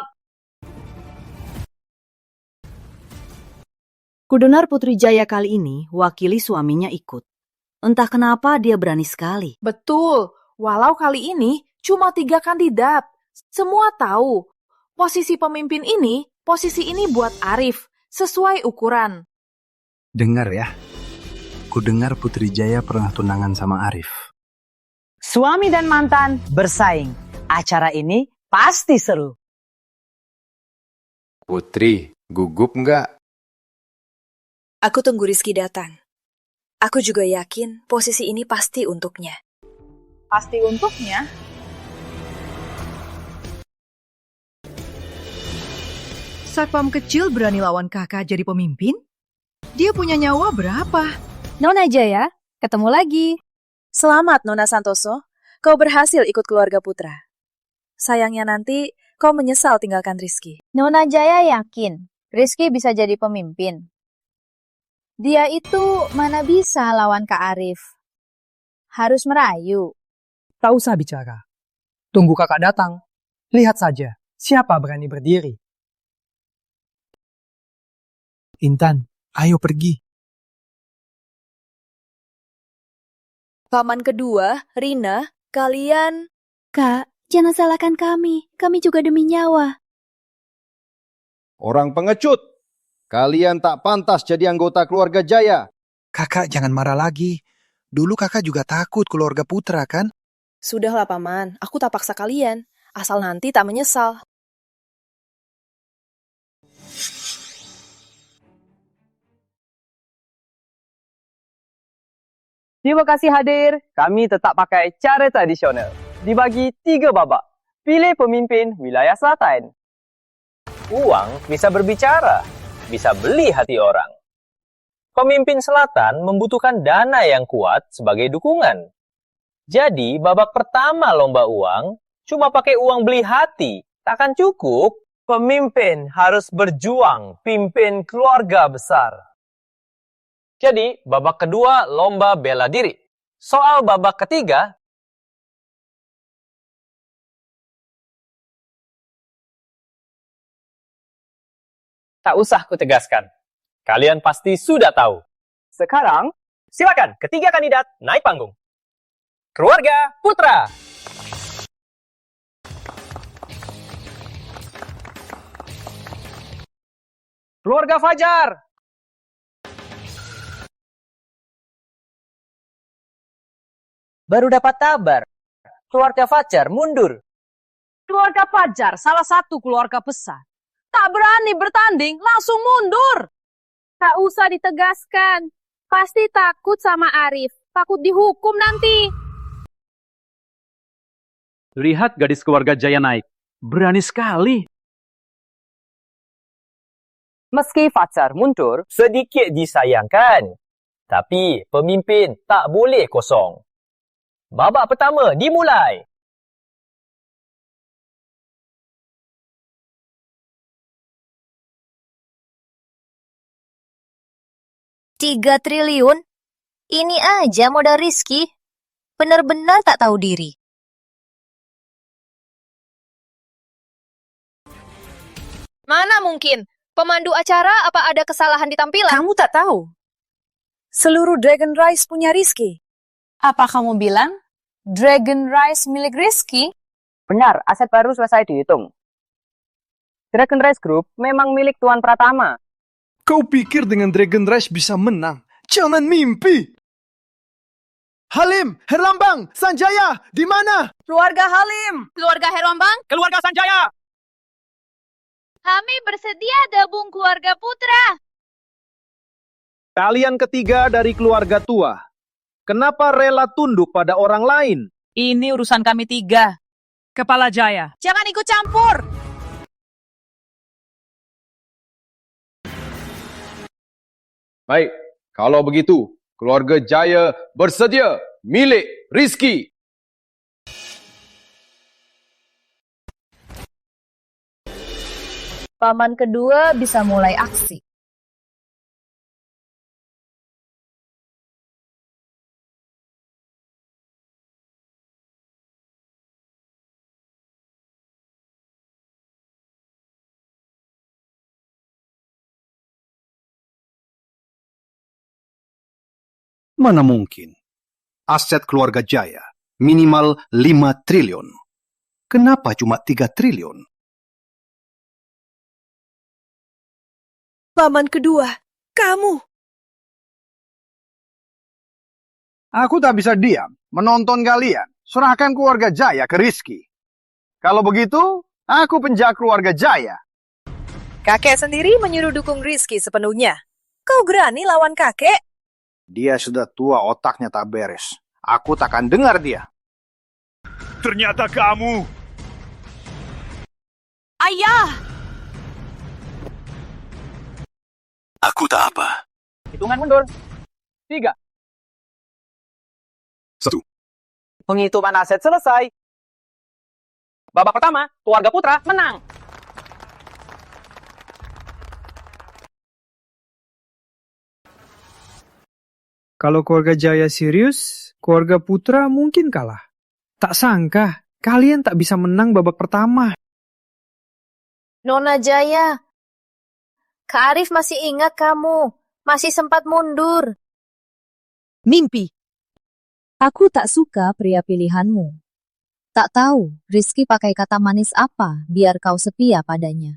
Kudengar Putri Jaya kali ini wakili suaminya ikut. Entah kenapa dia berani sekali. Betul, walau kali ini cuma 3 kandidat. Semua tahu, posisi pemimpin ini, posisi ini buat Arif, sesuai ukuran. Dengar ya, ku dengar Putri Jaya pernah tunangan sama Arif. Suami dan mantan bersaing. Acara ini pasti seru. Putri, gugup nggak? Aku tunggu Rizky datang. Aku juga yakin posisi ini pasti untuknya. Pasti untuknya? Satpam kecil berani lawan kakak jadi pemimpin? Dia punya nyawa berapa? Nona Jaya, ketemu lagi. Selamat, Nona Santoso. Kau berhasil ikut keluarga putra. Sayangnya nanti kau menyesal tinggalkan Rizky. Nona Jaya yakin Rizky bisa jadi pemimpin. Dia itu mana bisa lawan Kak Arif. Harus merayu. Tak usah bicara. Tunggu kakak datang. Lihat saja, siapa berani berdiri. Intan, ayo pergi. Paman kedua, Rina, kalian... Kak, jangan salahkan kami. Kami juga demi nyawa. Orang pengecut. Kalian tak pantas jadi anggota keluarga Jaya. Kakak jangan marah lagi. Dulu kakak juga takut keluarga putra kan? Sudahlah Paman, aku tak paksa kalian. Asal nanti tak menyesal. Terima kasih hadir. Kami tetap pakai cara tradisional. Dibagi 3 babak. Pilih pemimpin wilayah selatan. Uang bisa berbicara, bisa beli hati orang. Pemimpin selatan membutuhkan dana yang kuat sebagai dukungan. Jadi, babak pertama lomba uang, cuma pakai uang beli hati, takkan cukup. Pemimpin harus berjuang, pimpin keluarga besar. Jadi, babak kedua lomba bela diri. Soal babak ketiga, tak usah kutegaskan. Kalian pasti sudah tahu. Sekarang, silakan ketiga kandidat naik panggung. Keluarga Putra. Keluarga Fajar. Baru dapat kabar. Keluarga Fajar mundur. Keluarga Fajar, salah satu keluarga besar. Tak berani bertanding, langsung mundur. Tak usah ditegaskan. Pasti takut sama Arif. Takut dihukum nanti. Lihat gadis keluarga Jaya naik. Berani sekali. Meski Fajar mundur, sedikit disayangkan. Tapi pemimpin tak boleh kosong. Babak pertama dimulai. Tiga triliun? Ini aja modal Rizky. Benar-benar tak tahu diri. Mana mungkin? Pemandu acara apa ada kesalahan di tampilan? Kamu tak tahu. Seluruh Dragon Rice punya Rizky. Apa kamu bilang? Dragon Rice milik Rizky? Benar, aset baru selesai dihitung. Dragon Rice Group memang milik Tuan Pratama. Kau pikir dengan Dragon Rice bisa menang? Jangan mimpi! Halim, Herlambang, Sanjaya, di mana? Keluarga Halim. Keluarga Herlambang? Keluarga Sanjaya. Kami bersedia gabung keluarga Putra. Kalian ketiga dari keluarga tua. Kenapa rela tunduk pada orang lain? Ini urusan kami tiga. Kepala Jaya, jangan ikut campur. Baik, kalau begitu, keluarga Jaya bersedia milik Rizky. Paman kedua bisa mulai aksi. Mana mungkin? Aset keluarga Jaya minimal 5 triliun. Kenapa cuma 3 triliun? Paman kedua, kamu. Aku tak bisa diam menonton kalian. Serahkan keluarga Jaya ke Rizky. Kalau begitu, aku penjara keluarga Jaya. Kakek sendiri menyuruh dukung Rizky sepenuhnya. Kau berani lawan kakek? Dia sudah tua, otaknya tak beres. Aku takkan dengar dia. Ternyata kamu. Ayah! Aku tak apa. Hitungan mundur. 3. 1. Penghitungan aset selesai. Babak pertama, keluarga Putra menang. Kalau keluarga Jaya serius, keluarga Putra mungkin kalah. Tak sangka, kalian tak bisa menang babak pertama. Nona Jaya, Kak Arif masih ingat kamu. Masih sempat mundur. Mimpi. Aku tak suka pria pilihanmu. Tak tahu Rizky pakai kata manis apa biar kau setia padanya.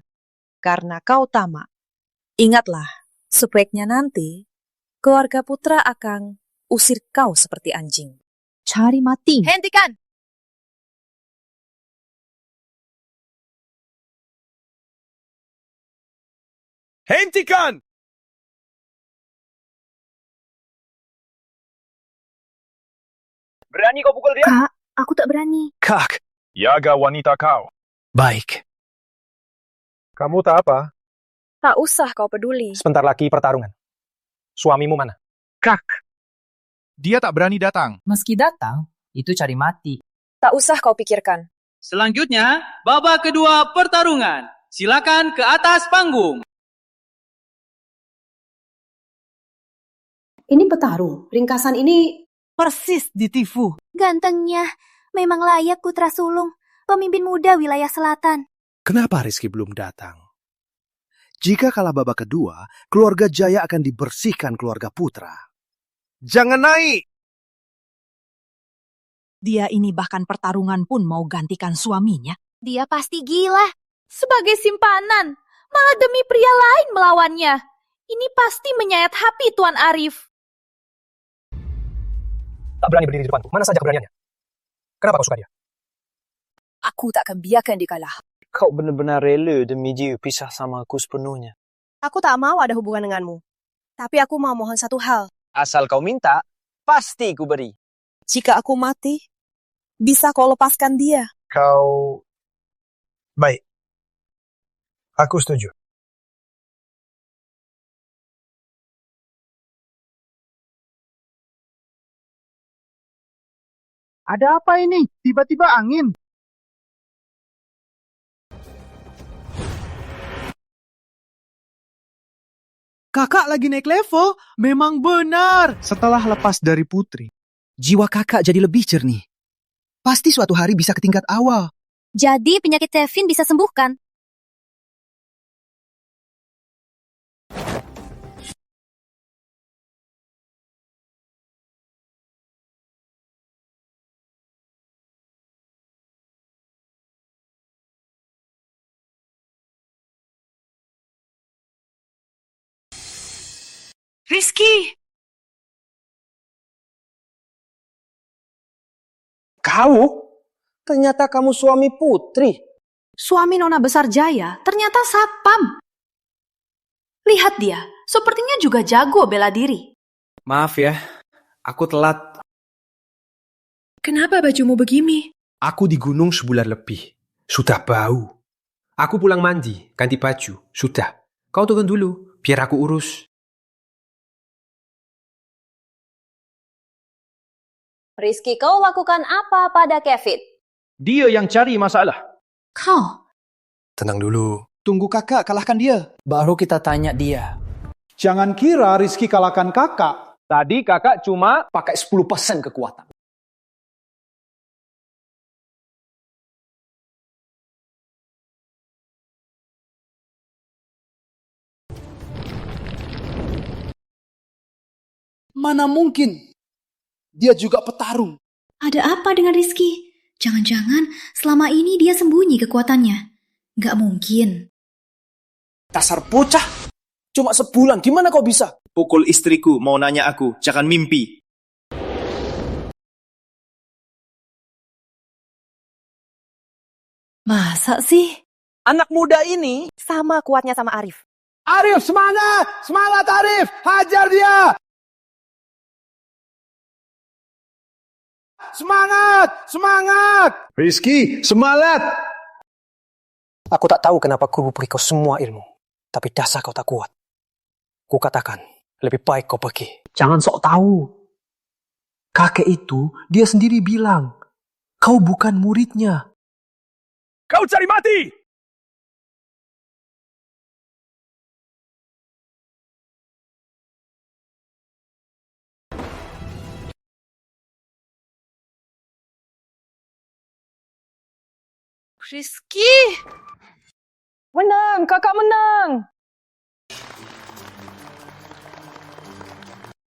Karena kau tamak. Ingatlah, sebaiknya nanti keluarga Putra akan usir kau seperti anjing. Cari mati. Hentikan! Hentikan! Berani kau pukul dia? Kak, aku tak berani. Kak, jaga wanita kau. Baik. Kamu tak apa? Tak usah kau peduli. Sebentar lagi pertarungan. Suamimu mana? Kak, dia tak berani datang. Meski datang, itu cari mati. Tak usah kau pikirkan. Selanjutnya, babak kedua pertarungan. Silakan ke atas panggung. Ini petarung. Ringkasan ini persis ditifu. Gantengnya, memang layak putra sulung, pemimpin muda wilayah selatan. Kenapa Rizky belum datang? Jika kalah babak kedua, keluarga Jaya akan dibersihkan keluarga Putra. Jangan naik! Dia ini bahkan pertarungan pun mau gantikan suaminya. Dia pasti gila. Sebagai simpanan, malah demi pria lain melawannya. Ini pasti menyayat hati Tuan Arif. tak berani berdiri di depanku. Mana saja keberaniannya? Kenapa kau suka dia? Aku tak akan biarkan dia kalah. Kau benar-benar rela demi dia pisah sama aku sepenuhnya. Aku tak mau ada hubungan denganmu. Tapi aku mau mohon satu hal. Asal kau minta, pasti ku beri. Jika aku mati, bisa kau lepaskan dia. Kau... Baik. Aku setuju. Ada apa ini? Tiba-tiba angin. Kakak lagi naik level, memang benar. Setelah lepas dari putri, jiwa kakak jadi lebih jernih. Pasti suatu hari bisa ke tingkat awal. Jadi penyakit Kevin bisa sembuhkan. Rizky! Kau? Ternyata kamu suami Putri. Suami Nona Besar Jaya ternyata satpam. Lihat dia, sepertinya juga jago bela diri. Maaf ya, aku telat. Kenapa bajumu begini? Aku di gunung sebulan lebih. Sudah bau. Aku pulang mandi, ganti baju. Sudah. Kau turun dulu, biar aku urus. Rizky, kau lakukan apa pada Kevin? Dia yang cari masalah. Kau? Tenang dulu. Tunggu kakak kalahkan dia. Baru kita tanya dia. Jangan kira Rizky kalahkan kakak. Tadi kakak cuma pakai 10% kekuatan. Mana mungkin? Dia juga petarung. Ada apa dengan Rizky? Jangan-jangan selama ini dia sembunyi kekuatannya. Gak mungkin. Dasar bocah. Cuma sebulan, gimana kau bisa? Pukul istriku, mau nanya aku, jangan mimpi. Masa sih? Anak muda ini Sama kuatnya sama Arif. Arif, semangat! Semangat Arif! Hajar dia! Semangat! Semangat! Rizky, semangat! Aku tak tahu kenapa ku beri kau semua ilmu. Tapi dasar kau tak kuat. Ku katakan, lebih baik kau pergi. Jangan sok tahu. Kakek itu, dia sendiri bilang, kau bukan muridnya. Kau cari mati! Rizky! Menang, kakak menang.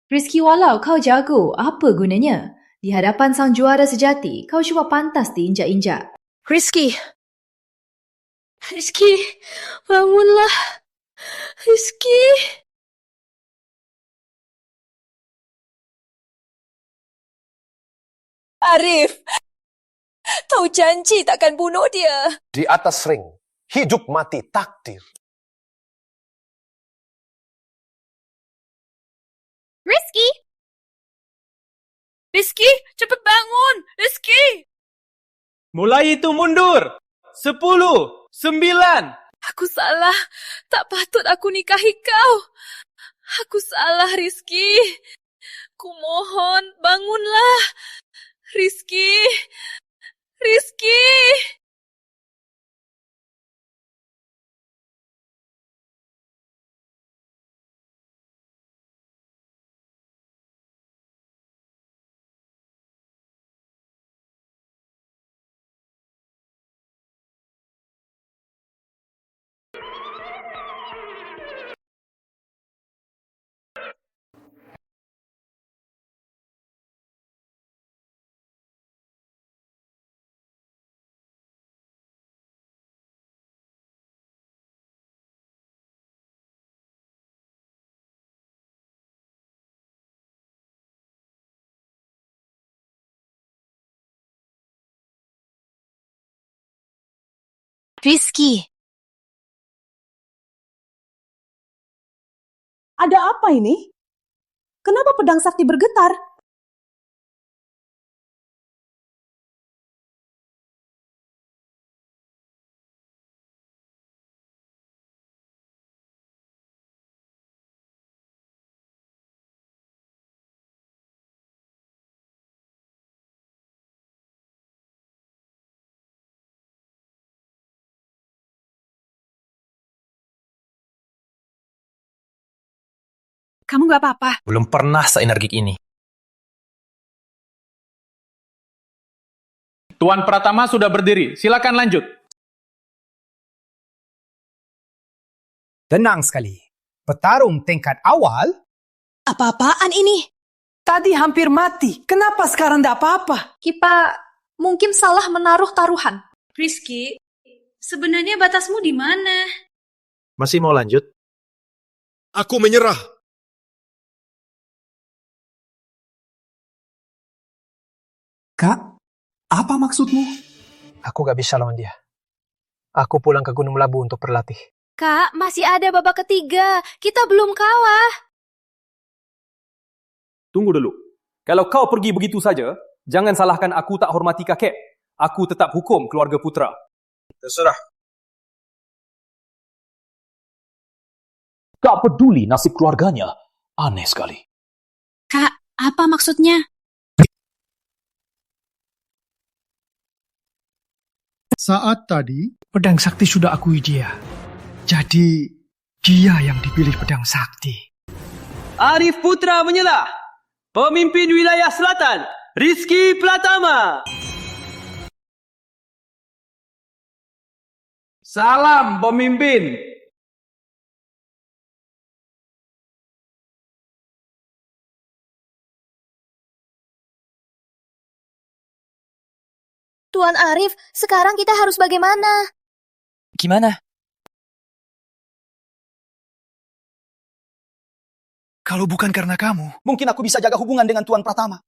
Rizky, walau kau jago, apa gunanya? Di hadapan sang juara sejati, kau cuma pantas diinjak-injak. Rizky! Rizky, bangunlah. Rizky! Arif! Kau janji takkan bunuh dia. Di atas ring, hidup mati takdir. Rizky! Rizky, cepat bangun! Rizky! Mulai itu mundur. 10, 9. Aku salah. Tak patut aku nikahi kau. Aku salah, Rizky. Kumohon, bangunlah. Rizky! Rizky! Rizky. Ada apa ini? Kenapa pedang sakti bergetar? Kamu gak apa-apa? Belum pernah seenergik ini. Tuan Pratama sudah berdiri. Silakan lanjut. Tenang sekali. Petarung tingkat awal? Apa-apaan ini? Tadi hampir mati. Kenapa sekarang tidak apa-apa? Kita mungkin salah menaruh taruhan. Rizky, sebenarnya batasmu di mana? Masih mau lanjut? Aku menyerah. Kak, apa maksudmu? Aku gak bisa lawan dia. Aku pulang ke Gunung Labu untuk berlatih. Kak, masih ada babak ketiga. Kita belum kalah. Tunggu dulu. Kalau kau pergi begitu saja, jangan salahkan aku tak hormati kakek. Aku tetap hukum keluarga Putra. Terserah. Tak peduli nasib keluarganya. Aneh sekali. Kak, apa maksudnya? Saat tadi, pedang sakti sudah akui dia. Jadi, dia yang dipilih pedang sakti. Arif Putra menyelah. Pemimpin wilayah selatan, Rizky Pratama. Salam pemimpin. Tuan Arif, sekarang kita harus bagaimana? Gimana? Kalau bukan karena kamu, Mungkin aku bisa jaga hubungan dengan Tuan Pratama.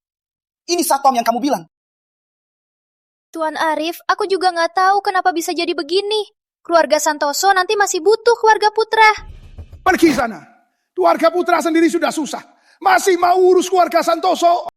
Ini satpam yang kamu bilang. Tuan Arif, aku juga nggak tahu kenapa bisa jadi begini. Keluarga Santoso nanti masih butuh keluarga Putra. pergi sana. Keluarga Putra sendiri sudah susah. Masih mau urus keluarga Santoso?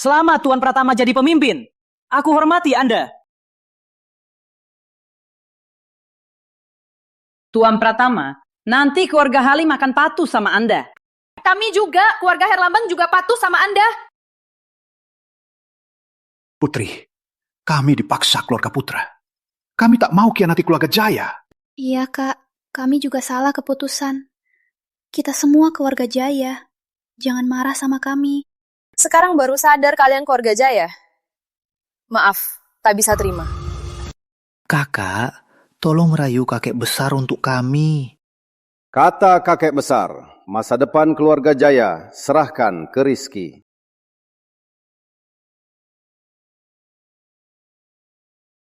Selamat Tuan Pratama jadi pemimpin. Aku hormati Anda. Tuan Pratama, nanti keluarga Halim akan patuh sama Anda. Kami juga, keluarga Herlambang juga patuh sama Anda. Putri, kami dipaksa keluarga Putra. Kami tak mau khianati keluarga Jaya. Iya, Kak. Kami juga salah keputusan. Kita semua keluarga Jaya. Jangan marah sama kami. Sekarang baru sadar kalian keluarga Jaya. Maaf, tak bisa terima. Kakak, tolong merayu kakek besar untuk kami. Kata kakek besar, masa depan keluarga Jaya serahkan ke Rizky.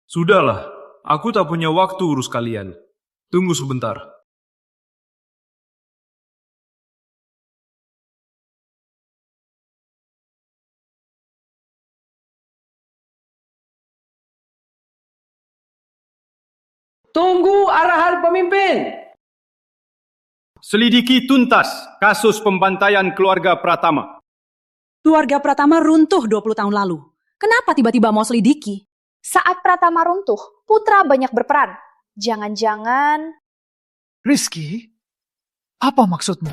Sudahlah, aku tak punya waktu urus kalian. Tunggu sebentar. Tunggu arahan pemimpin. Selidiki tuntas kasus pembantaian keluarga Pratama. Keluarga Pratama runtuh 20 tahun lalu. Kenapa tiba-tiba mau selidiki? Saat Pratama runtuh, Putra banyak berperan. Jangan-jangan... Rizky, apa maksudmu?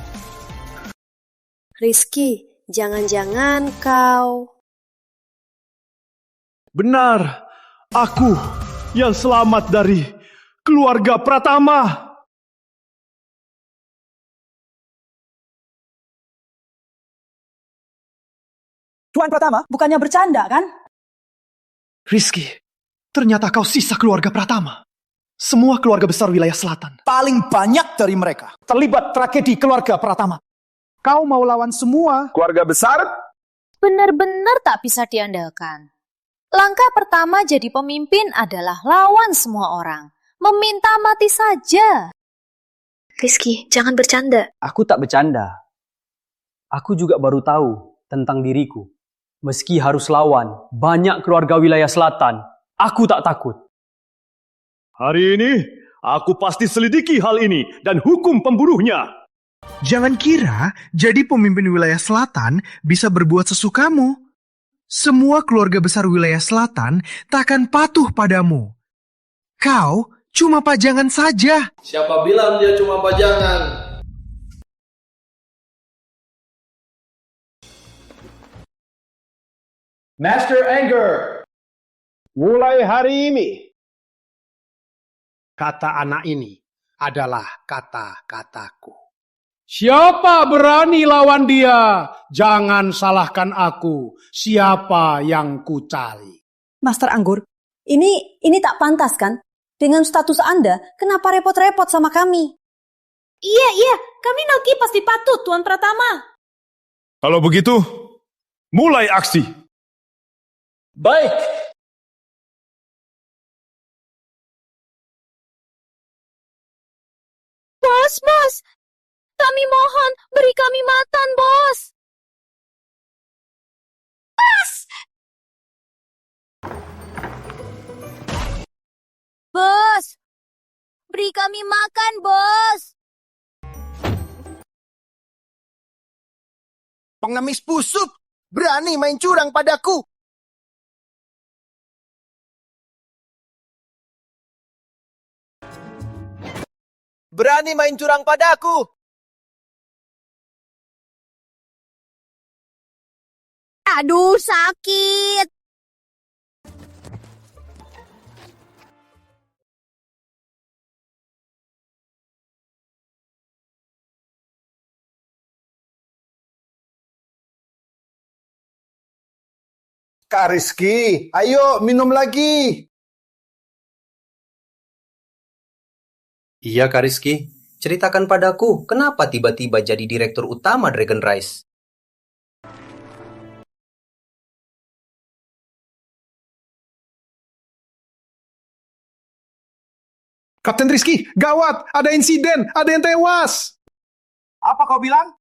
Rizky, jangan-jangan kau... Benar, aku yang selamat dari keluarga Pratama. Tuan Pratama, bukannya bercanda kan? Rizky, ternyata kau sisa keluarga Pratama. Semua keluarga besar wilayah selatan. Paling banyak dari mereka terlibat tragedi keluarga Pratama. Kau mau lawan semua keluarga besar? Benar-benar tak bisa diandalkan. Langkah pertama jadi pemimpin adalah lawan semua orang. Meminta mati saja. Rizky, jangan bercanda. Aku tak bercanda. Aku juga baru tahu tentang diriku. Meski harus lawan banyak keluarga wilayah selatan, aku tak takut. Hari ini, aku pasti selidiki hal ini dan hukum pembunuhnya. Jangan kira jadi pemimpin wilayah selatan bisa berbuat sesukamu. Semua keluarga besar wilayah selatan takkan patuh padamu. Kau cuma pajangan saja. Siapa bilang dia cuma pajangan? Master Anger, mulai hari ini, Kata anak ini adalah kata-kataku. Siapa berani lawan dia? Jangan salahkan aku. Siapa yang kucari? Master Anggur, ini tak pantas kan? Dengan status Anda, kenapa repot-repot sama kami? Iya, kami Nelki pasti patut, Tuan Pratama. Kalau begitu, mulai aksi. Baik. Bos, kami mohon beri kami makan, bos. Bos, beri kami makan, bos. Pengemis busuk, berani main curang padaku. Berani main curang padaku. Aduh, sakit. Kak Rizky, ayo minum lagi. Iya Kak Rizky, ceritakan padaku kenapa tiba-tiba jadi direktur utama Dragon Rise? Kapten Rizky, gawat, ada insiden, ada yang tewas. Apa kau bilang?